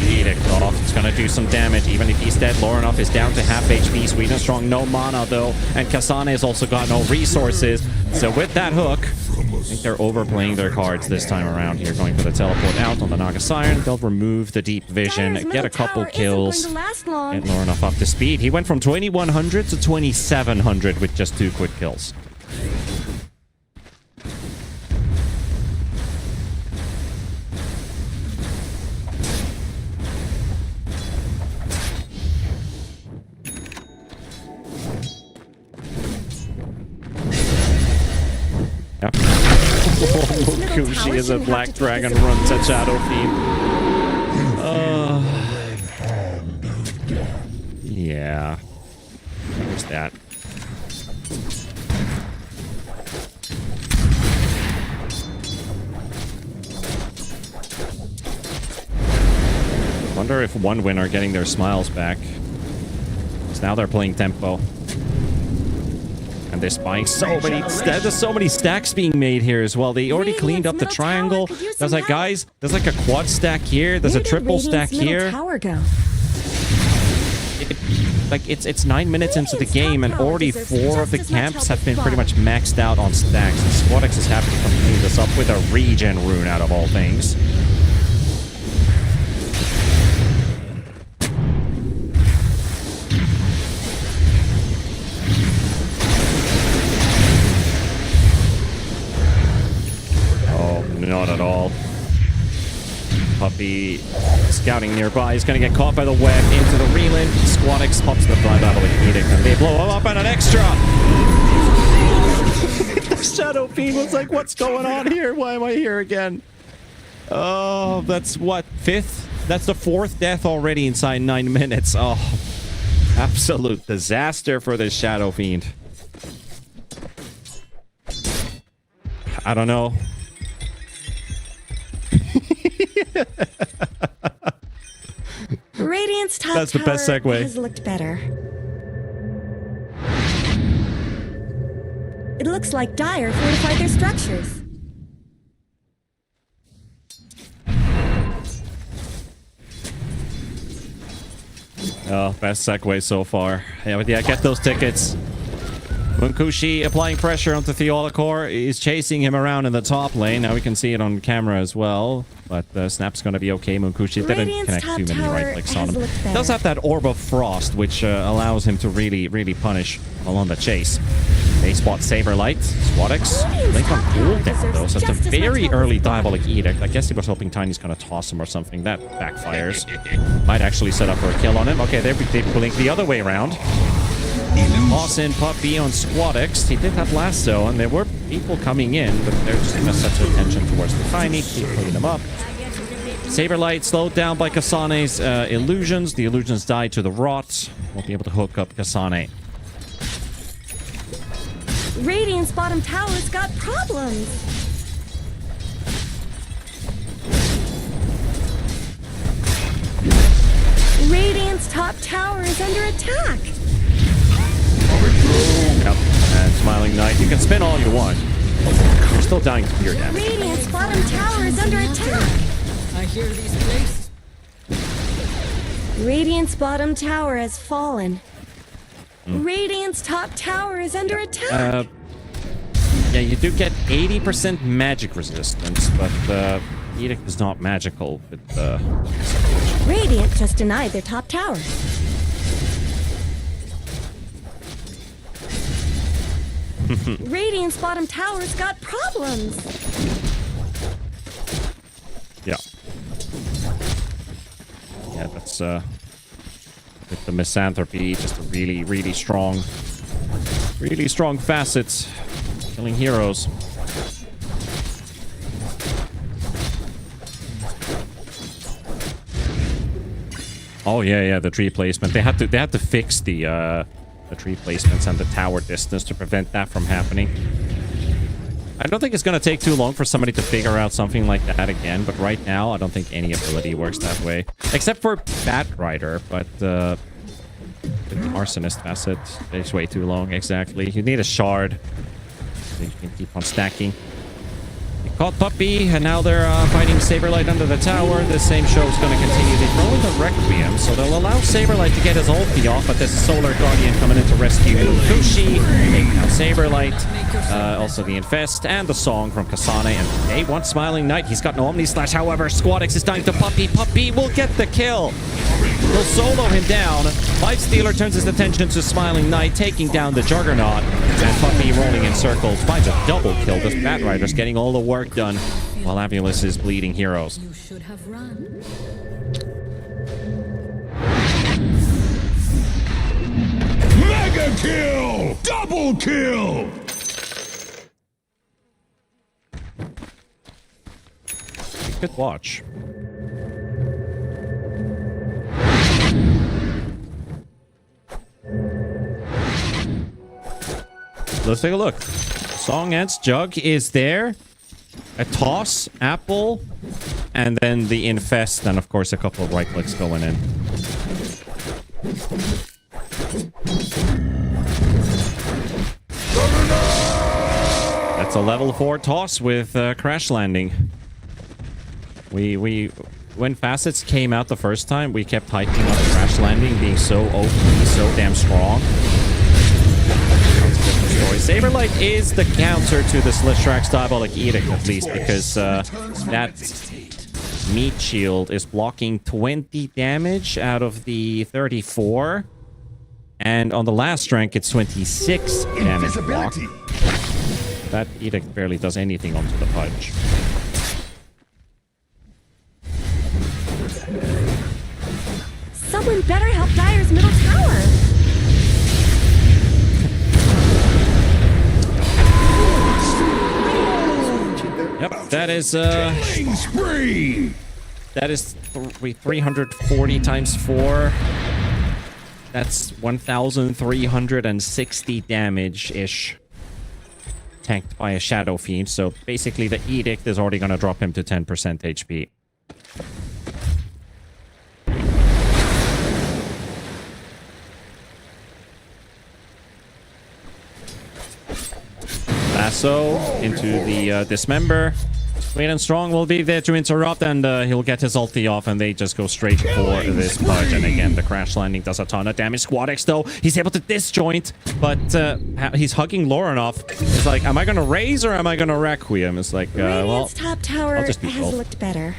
A: Edict off. It's gonna do some damage, even if he's dead. Loranov is down to half HP. Sweet and Strong, no mana though. And Kasane has also got no resources. So with that hook, I think they're overplaying their cards this time around here, going for the teleport out on the Naga Siren. They'll remove the deep vision,
B: Dire's
A: get a
B: middle
A: couple
B: tower
A: kills,
B: isn't going to last long.
A: get Loranov up to speed. He went from 2,100 to 2,700 with just 2 quick kills. Yep. Kushi is a black dragon, runs at Shadow Fiend. Yeah. There's that. Wonder if 1 win are getting their smiles back. Because now they're playing tempo. And they're spying there's so many stacks being made here as well. They already cleaned up the triangle. There's like, guys, there's like a quad stack here. There's a triple stack here.
B: Tower go?
A: Like, it's 9 minutes into the game, and already 4 of the camps have been pretty much maxed out on stacks. And Squadex is happy to clean this up with a regen rune out of all things. Oh, not at all. Puppy scouting nearby. He's going to get caught by the web into the relin. Squadex pops the fly battle with Edict, and they blow him up and an extra. Shadow Fiend was like, what's going on here? Why am I here again? Oh, that's what, 5th? That's the 4th death already inside 9 minutes. Oh, absolute disaster for this Shadow Fiend. I don't know.
B: Radiant's top
A: That's the best
B: tower
A: segue.
B: has looked better. It looks like Dire fortified their structures.
A: Oh, best segue so far. Yeah, but yeah, get those tickets. Munkushi applying pressure onto Theolacor. He's chasing him around in the top lane. Now we can see it on camera as well. But Snap's going to be okay. Munkushi didn't connect too many right clicks on him. Does have that Orb of Frost, which allows him to really punish while on the chase. They spot Saberlight. Squadex. Link on cooldown though, so it's a very early Diabolic Edict. I guess he was hoping Tiny's going to toss him or something. That backfires. Might actually set up for a kill on him. Okay, they blink the other way around. Toss in Puppy on Squadex. He did have Lasso, and there were people coming in, but they're just going to set their attention towards the Tiny, keep putting them up. Saberlight slowed down by Kasane's illusions. The illusions died to the rot. Won't be able to hook up Kasane.
B: Radiant's bottom tower's got problems. Radiant's top tower is under attack.
A: Yep, and Smiling Knight. You can spin all you want. You're still dying to pure damage.
B: Radiant's bottom tower is under attack.
E: I hear these places.
B: Radiant's bottom tower has fallen. Radiant's top tower is under attack.
A: Yeah, you do get 80% magic resistance, but Edict is not magical.
B: Radiant just denied their top tower. Radiant's bottom tower's got problems.
A: Yeah. Yeah, that's with the Misanthropy, just a really strong facets. Killing heroes. Oh yeah, the tree placement. They had to fix the tree placements and the tower distance to prevent that from happening. I don't think it's going to take too long for somebody to figure out something like that again, but right now I don't think any ability works that way. Except for Bat Rider, but the Arsonist facet takes way too long, exactly. You need a shard. So you can keep on stacking. They caught Puppy, and now they're fighting Saberlight under the tower. The same show is going to continue. They throw in the Requiem, so they'll allow Saberlight to get his ulti off, but there's a Solar Guardian coming in to rescue Kushi. Taking out Saberlight. Also the Infest, and the Song from Kasane. And they want Smiling Knight. He's got no Omni Slash, however. Squadex is dying to Puppy. Puppy will get the kill. He'll solo him down. Lifestealer turns his attention to Smiling Knight, taking down the Juggernaut. And Puppy rolling in circles. Finds a double kill. This Bat Rider's getting all the work done while Avulus is bleeding heroes.
E: You should have run.
C: Mega kill! Double kill!
A: Good watch. Let's take a look. Song Ants Jug is there. A toss, apple, and then the infest, and of course a couple of right clicks going in. That's a level 4 toss with crash landing. When facets came out the first time, we kept hyping up crash landing being so OP, so damn strong. That's a different story. Saberlight is the counter to the Slishrax Diabolic Edict, at least, because that meat shield is blocking 20 damage out of the 34. And on the last rank, it's 26 damage block. That Edict barely does anything onto the Pudge.
B: Someone better help Dire's middle tower.
A: Yep, that is that is 340 times 4. That's 1,360 damage-ish. Tanked by a Shadow Fiend, so basically the Edict is already gonna drop him to 10% HP. Lasso into the Dismember. Sweet and Strong will be there to interrupt, and he'll get his ulti off, and they just go straight for this Pudge. And again, the crash landing does a ton of damage. Squad X, though, he's able to disjoint, but he's hugging Lauren off. It's like, am I going to raise or am I going to Requiem? It's like, well,
B: Radiant's top tower
A: I'll just be
B: has
A: both.
B: looked better.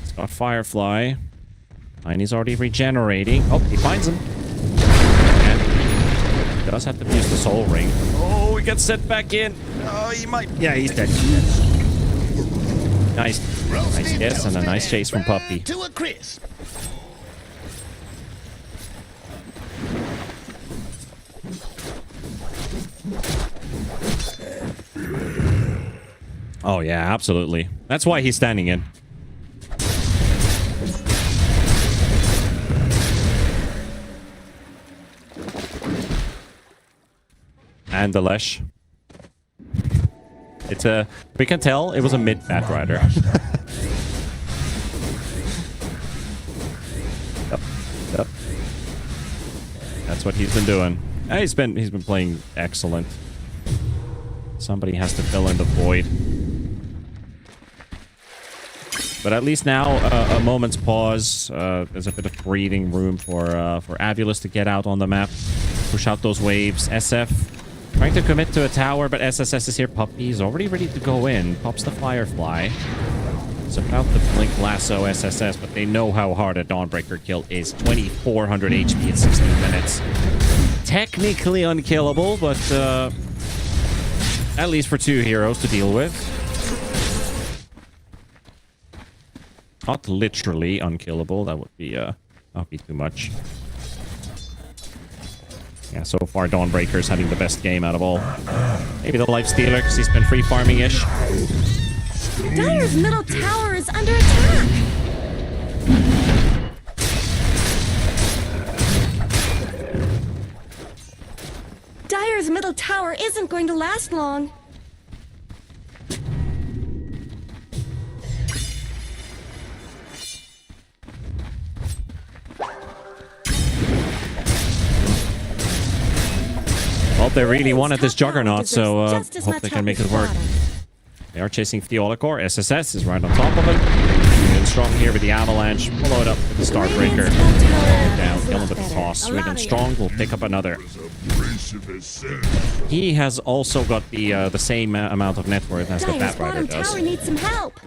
A: It's got Firefly. And he's already regenerating. Oh, he finds him. And he does have to use the Soul Ring. Oh, he gets set back in. Oh, he might. Yeah, he's dead. Nice. Nice kiss and a nice chase from Puppy.
D: To a crisp.
A: Oh, yeah, absolutely. That's why he's standing in. And the Lesh. It's a... We can tell it was a mid Batrider. Yep. That's what he's been doing. He's been playing excellent. Somebody has to fill in the void. But at least now, a moment's pause. There's a bit of breathing room for Avulus to get out on the map. Push out those waves. SF trying to commit to a tower, but SSS is here. Puppy's already ready to go in. Pops the Firefly. It's about to blink lasso SSS, but they know how hard a Dawnbreaker kill is. 2,400 HP in 16 minutes. Technically unkillable, but at least for 2 heroes to deal with. Not literally unkillable. That would be not be too much. Yeah, so far Dawnbreaker's having the best game out of all. Maybe the Lifestealer, because he's been free farming-ish.
B: Dire's middle tower is under attack. Dire's middle tower isn't going to last long.
A: Well, they really wanted this
B: Top tower
A: Juggernaut, so
B: deserves just as
A: hope
B: much
A: they can
B: help
A: make
B: as
A: it work.
B: bottom.
A: They are chasing Theolicore. SSS is right on top of him. And Strong here with the Avalanche. Follow it up with the Starbreaker.
B: Radiant's top tower
A: Down,
B: has
A: kill him
B: looked
A: with the
B: better.
A: toss. Sweet and Strong will pick up another. He has also got the same amount of net worth as the
B: Dire's bottom
A: Batrider does.
B: tower needs some help.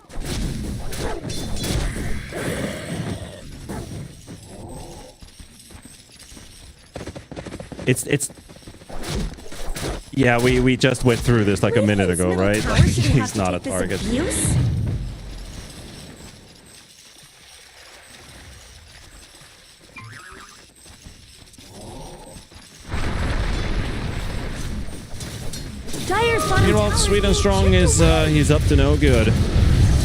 A: It's yeah, we just went through this like a minute ago,
B: Middle
A: right?
B: tower
A: Like,
B: shouldn't have
A: he's
B: to
A: not a
B: take this
A: target.
B: abuse. Dire's bottom
A: Meanwhile,
B: tower
A: Sweet and
B: is
A: Strong
B: being
A: is
B: chipped away.
A: he's up to no good.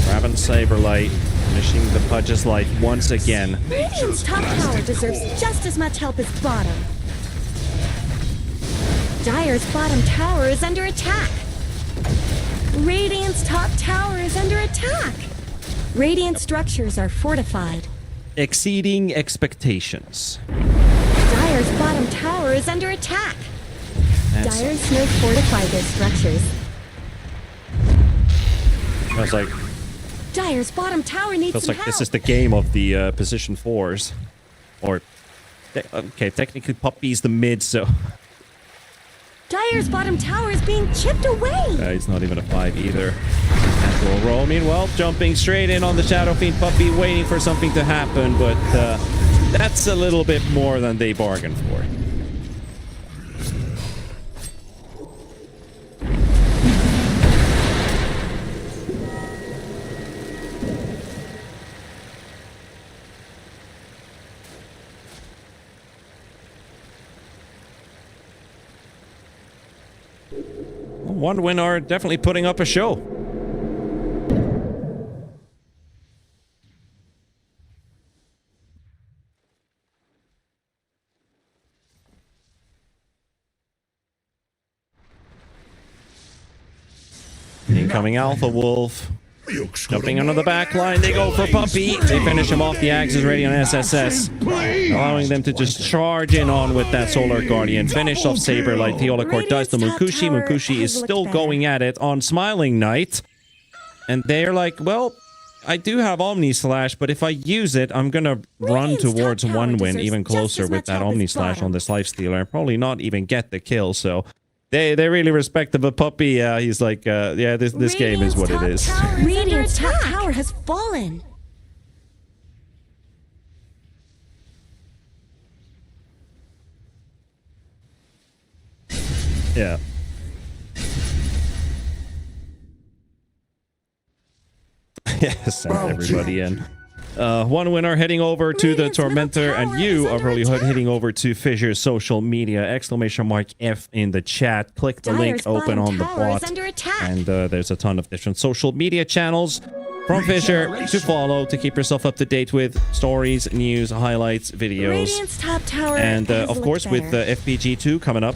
A: Grabbing Saberlight, finishing the Pudge's life once again.
B: Radiant's top tower deserves just as much help as bottom. Dire's bottom tower is under attack. Radiant's top tower is under attack. Radiant structures are fortified.
A: Exceeding expectations.
B: Dire's bottom tower is under attack.
A: That's,
B: Dire smoke fortified their structures.
A: I was like,
B: Dire's bottom tower needs
A: feels
B: some
A: like
B: help.
A: this is the game of the position 4s. Or, okay, technically Puppy's the mid, so
B: Dire's bottom tower is being chipped away.
A: he's not even a 5 either. Natural roll. Meanwhile, jumping straight in on the Shadow Fiend Puppy, waiting for something to happen, but that's a little bit more than they bargained for. One win are definitely putting up a show. Incoming Alpha Wolf. Jumping onto the back line, they go for Puppy. They finish him off. The Axe is ready on SSS, allowing them to just charge in on with that Solar Guardian. Finish off Saber like Theolacourt does to Munkushi. Munkushi is still going at it on Smiling Knight. And they're like, well, I do have Omni Slash, but if I use it, I'm going to run towards one win even closer with that Omni Slash on this Lifestealer and probably not even get the kill. So they really respect the Puppy. He's like, yeah, this game is what it is.
B: Radiant's top tower has fallen.
A: Yeah. Yes, send everybody in. One winner heading over to the Tormentor, and you are probably heading over to Fissure's social media. Exclamation mark F in the chat. Click the link open on the bot. And there's a ton of different social media channels from Fissure to follow to keep yourself up to date with stories, news, highlights, videos. And of course, with the FPG2 coming up,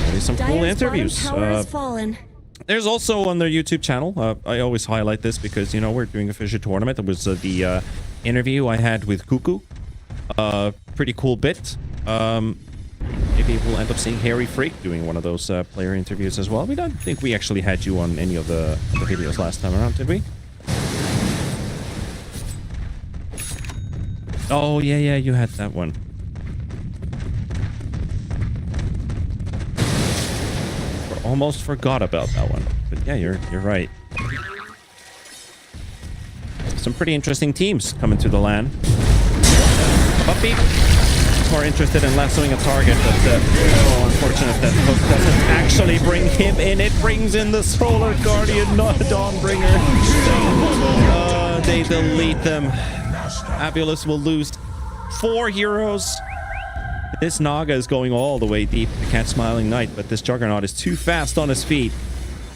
A: there's some cool interviews. There's also on their YouTube channel, I always highlight this because, you know, we're doing a Fissure tournament. It was the interview I had with Cuckoo. Pretty cool bit. Maybe we'll end up seeing Harry Freak doing one of those player interviews as well. We don't think we actually had you on any of the videos last time around, did we? Oh, yeah, you had that one. Almost forgot about that one, but yeah, you're right. Some pretty interesting teams coming to the LAN. Puppy, more interested in lassoing a target, but unfortunate that hook doesn't actually bring him in. It brings in the Solar Guardian, not Dawnbringer. They delete them. AVULUS will lose 4 heroes. This Naga is going all the way deep to catch Smiling Knight, but this Juggernaut is too fast on his feet.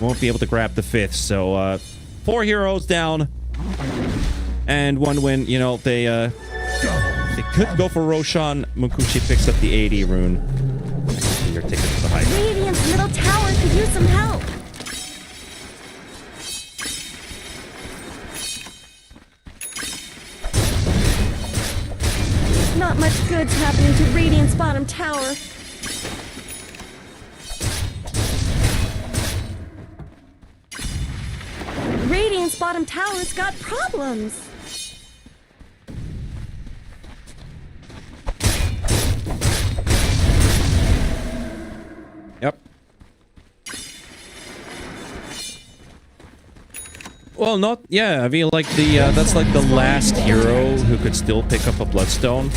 A: Won't be able to grab the 5th, so 4 heroes down. And 1 win, you know, they could go for Roshan. Munkushi picks up the 80 rune. Your ticket to the high.
B: Radiant's middle tower could use some help. Not much good's happening to Radiant's bottom tower. Radiant's bottom tower's got problems.
A: Yep. Well, not... Yeah, I feel like the that's like the last hero who could still pick up a Bloodstone.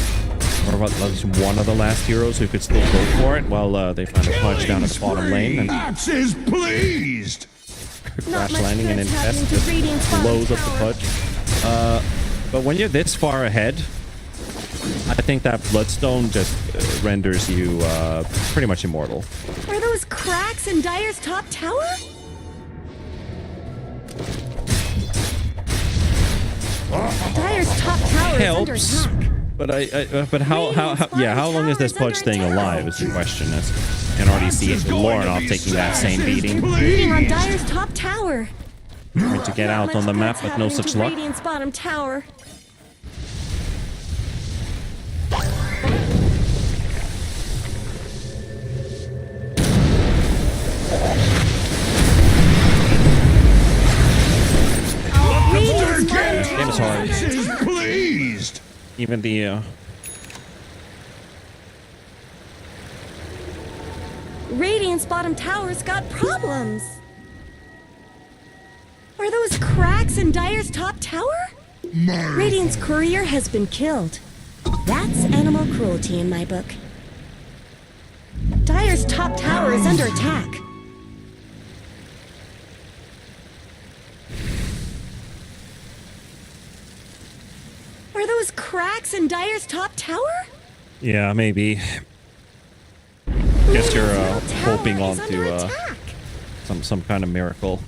A: Or at least one of the last heroes who could still go for it while they find a punch down at the bottom lane. And
C: Axe is pleased.
A: crash landing and infest just blows up the pudge. But when you're this far ahead, I think that Bloodstone just renders you pretty much immortal.
B: Are those cracks in Dire's top tower? Dire's top tower is under
A: Helps.
B: attack.
A: But how long is this Pudge staying alive is the question. I can already see Laurenov taking that same beating.
B: Beating on Dire's top tower.
A: Trying to get out on the map, but no such luck.
B: Radiant's bottom tower.
A: This game is hard.
C: Pleased.
A: Even the
B: Radiant's bottom tower's got problems. Are those cracks in Dire's top tower? Radiant's courier has been killed. That's animal cruelty in my book. Dire's top tower is under attack. Are those cracks in Dire's top tower?
A: yeah, maybe. Guess you're hoping on to some kind of miracle.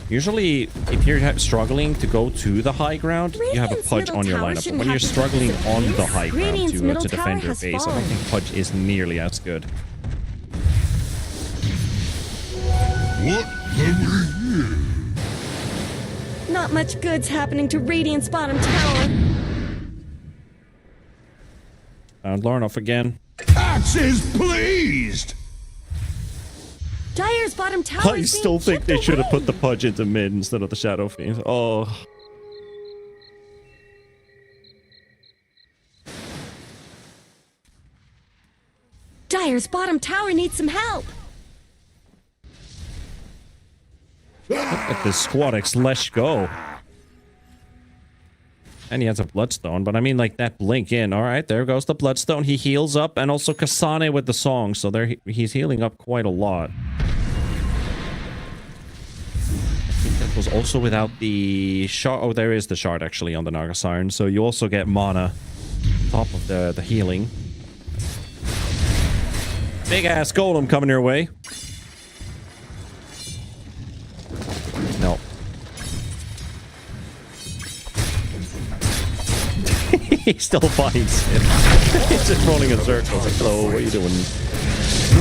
A: Usually, if you're struggling to go to the high ground, you have a Pudge on your lineup. But when you're struggling on the high ground to defend your base, I don't think Pudge is nearly as good.
C: What have we here?
B: Not much good's happening to Radiant's bottom tower.
A: Found Laurenov again.
C: Axes pleased.
B: Dire's bottom tower
A: I
B: is
A: still
B: being
A: think
B: chipped
A: they should have
B: away.
A: put the Pudge into mid instead of the Shadow Fiend. Oh.
B: Dire's bottom tower needs some help.
A: Look at this Squadix, let's go. And he has a Bloodstone, but I mean, like, that blink in. All right, there goes the Bloodstone. He heals up, and also Kasane with the song, so there he's healing up quite a lot. I think that was also without the shard. Oh, there is the shard, actually, on the Naga Siren, so you also get mana on top of the healing. Big-ass golem coming your way. No. He still finds it. He's just rolling in circles. Like, hello, what are you doing?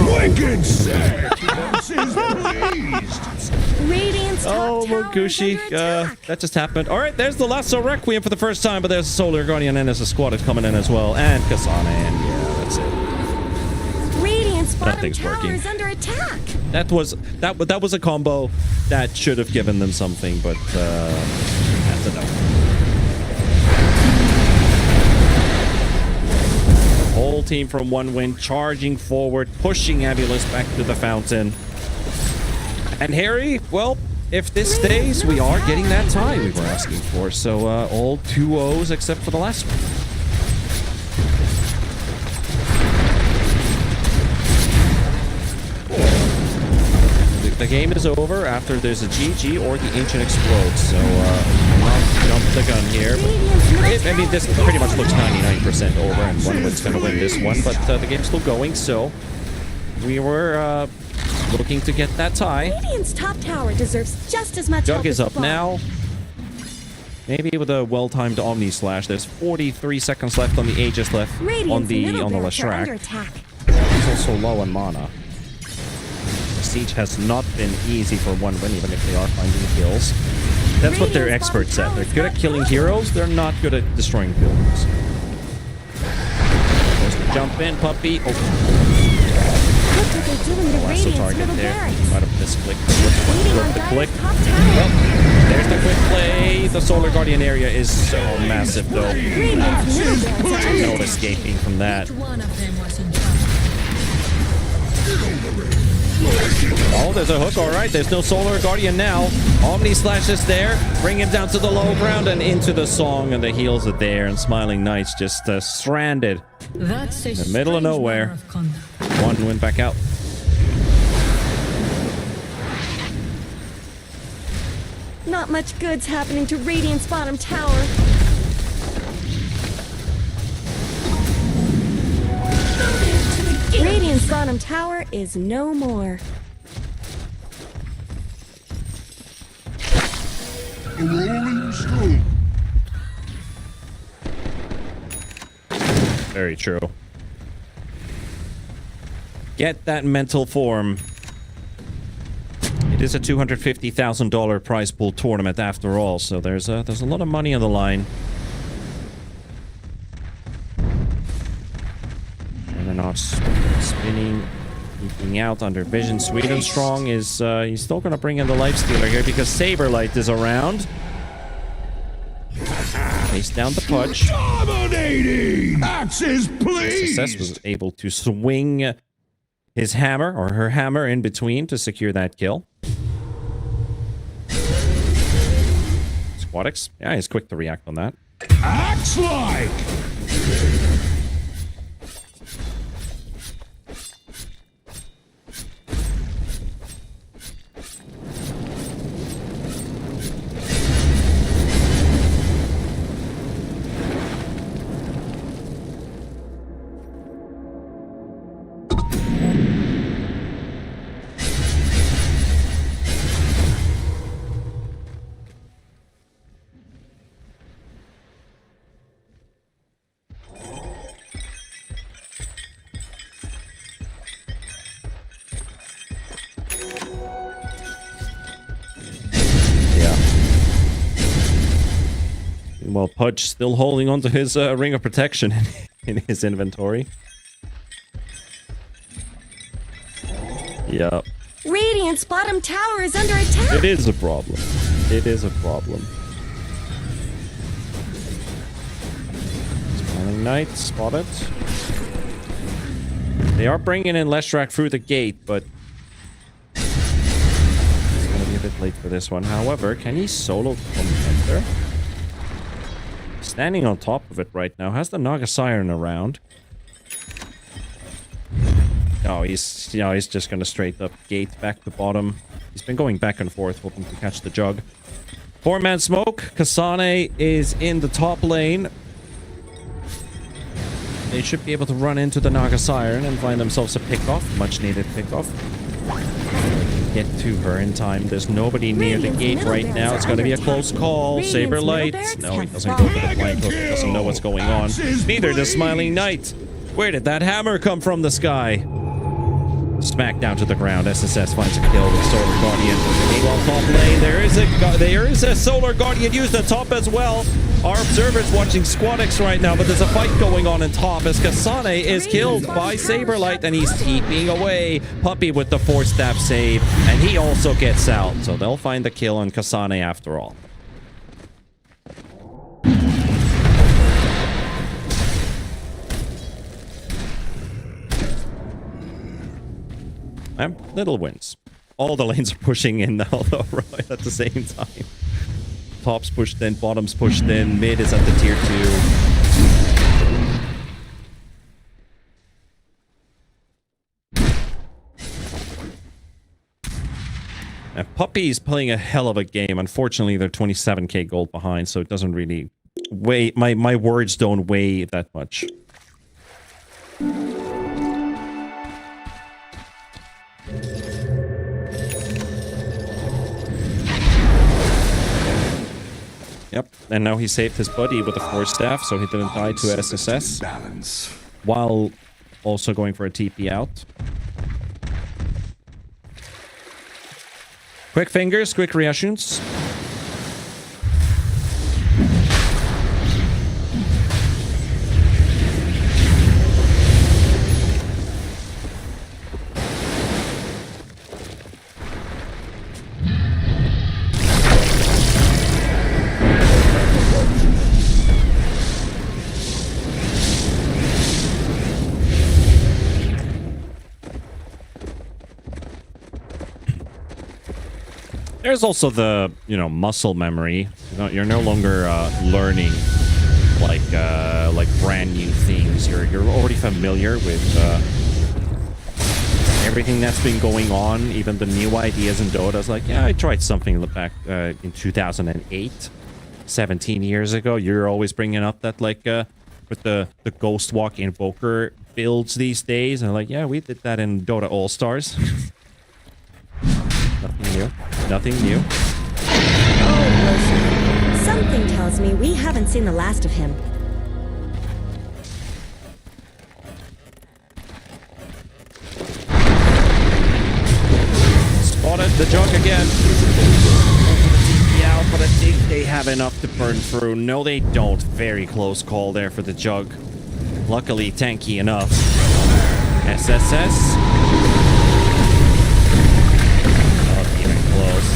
C: Wicked sick. Axes pleased.
B: Radiant's top
A: Oh,
B: tower
A: Mogushi,
B: is under attack.
A: that just happened. All right, there's the Lasso Requiem for the first time, but there's a Solar Guardian and there's a squad is coming in as well, and Kasane, and yeah, that's it.
B: Radiant's bottom
A: thing's
B: tower
A: working.
B: is under attack.
A: That was a combo that should have given them something, but that's a no. Whole team from one win, charging forward, pushing AVULUS back to the fountain. And Harry, well, if this stays, we are getting that tie we were asking for. So all 2-0s except for the last one. The game is over after there's a GG or the Ancient explodes. So not jump the gun here. I mean, this pretty much looks 99% over, and one win's going to win this one. But the game's still going, so we were looking to get that tie.
B: Radiant's top tower deserves just as much
A: Jug
B: help
A: is
B: as
A: up
B: the bottom.
A: now. Maybe with a well-timed Omni Slash. There's 43 seconds left on the Aegis left
B: Radiant's
A: on the
B: middle barracks are under
A: Leshrac.
B: attack.
A: He's also low on mana. Siege has not been easy for one win, even if they are finding kills. That's what their experts said. They're good at killing heroes, they're not good at destroying buildings. There's the jump in, puppy. Oh,
B: Look what they're doing to
A: lasso
B: Radiant's
A: target
B: middle
A: there.
B: barracks.
A: Might have misclicked.
B: Beating on
A: Flip the
B: Dire's
A: click.
B: top tower.
A: Well, there's the quick play. The Solar Guardian area is so massive, though.
B: Radiant's middle barracks are
A: No
B: under
A: escaping from that.
E: One of them was in trouble.
A: Oh, there's a hook. All right, there's no Solar Guardian now. Omni Slash is there. Bring him down to the low ground and into the song, and the heals are there. And Smiling Knights just stranded
E: That's a
A: in the middle of
E: strange
A: nowhere.
E: manner of conduct.
A: One went back out.
B: Not much good's happening to Radiant's bottom tower. Radiant's bottom tower is no more.
C: A rolling stone.
A: Very true. Get that mental form. It is a $250,000 prize pool tournament after all, so there's a lot of money on the line. And they're not spinning, peeking out under vision. Sweden Strong is he's still gonna bring in the Lifestealer here because Saberlight is around. Face down the Pudge.
C: Dominating! Axes, please!
A: Success was able to swing his hammer, or her hammer, in between to secure that kill. Squadix. Yeah, he's quick to react on that.
C: Axe-like!
A: Well, Pudge still holding onto his ring of protection in his inventory. Yep.
B: Radiant's bottom tower is under attack.
A: It is a problem. It is a problem. Smiling Knight, spotted. They are bringing in Leshrac through the gate, but it's going to be a bit late for this one. However, can he solo from there? Standing on top of it right now. Has the Naga Siren around. Oh, he's just gonna straight up gate back to bottom. He's been going back and forth, hoping to catch the jug. 4-man smoke. Kasane is in the top lane. They should be able to run into the Naga Siren and find themselves a pickoff. Much needed pickoff. Get to her in time. There's nobody near the gate right now. It's going to be a close call. Saberlight. No, he doesn't go for the flank hook. He doesn't know what's going on. Neither does Smiling Knight. Where did that hammer come from the sky? Smack down to the ground. SSS finds a kill with Solar Guardian. Meanwhile, top lane, there is a Solar Guardian used on top as well. Our observer's watching Squadix right now, but there's a fight going on in top as Kasane is killed by Saberlight, and he's keeping away. Puppy with the 4-stab save, and he also gets out. So they'll find the kill on Kasane after all. Little wins. All the lanes are pushing in now, though, right at the same time. Top's pushed in, bottom's pushed in, mid is at the tier 2. Now, Puppy's playing a hell of a game. Unfortunately, they're 27k gold behind, so it doesn't really weigh. My words don't weigh that much. Yep, and now he saved his buddy with a 4-staff, so he didn't die to SSS.
C: Balance.
A: While also going for a TP out. Quick fingers, quick reactions. There's also the, muscle memory. You're no longer learning like brand new things. You're already familiar with everything that's been going on. Even the new ideas in Dota. It's like, yeah, I tried something back in 2008, 17 years ago. You're always bringing up that with the Ghost Walk Invoker builds these days, and like, yeah, we did that in Dota All Stars. Nothing new. Nothing new.
B: Oh, Roshan. Something tells me we haven't seen the last of him.
A: the jug again. Yeah, but I think they have enough to burn through. No, they don't. Very close call there for the jug. Luckily, tanky enough. SSS. Not even close.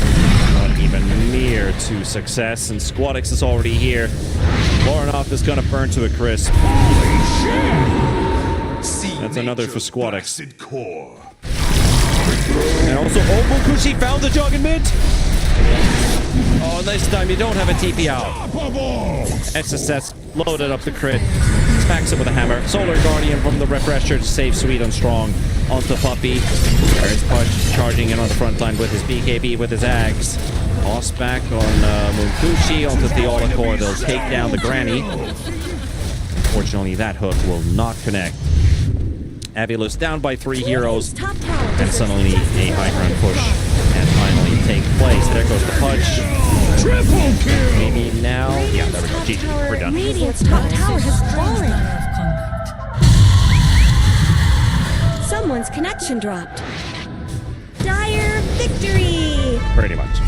A: Not even near to success. And Squadix is already here. Voronov is going to burn to a crisp. That's another for Squadix. And also, Mokushi found the jug in mid. Oh, this time you don't have a TP out. SSS loaded up the crit. Smacks it with a hammer. Solar Guardian from the Refresher to save Sweet on Strong. Onto Puppy. There's Punch charging in on the front line with his BKB, with his Ags. Toss back on Mokushi onto the Core. They'll take down the Granny. Unfortunately, that hook will not connect. AVULUS down by 3 heroes. And suddenly a high ground push and finally take place. There goes the punch.
C: Triple kill!
A: Maybe now. Yeah, there we go. GG. We're done.
B: Radiant's top tower has fallen.
E: Of combat.
B: Someone's connection dropped. Dire victory!
A: Pretty much.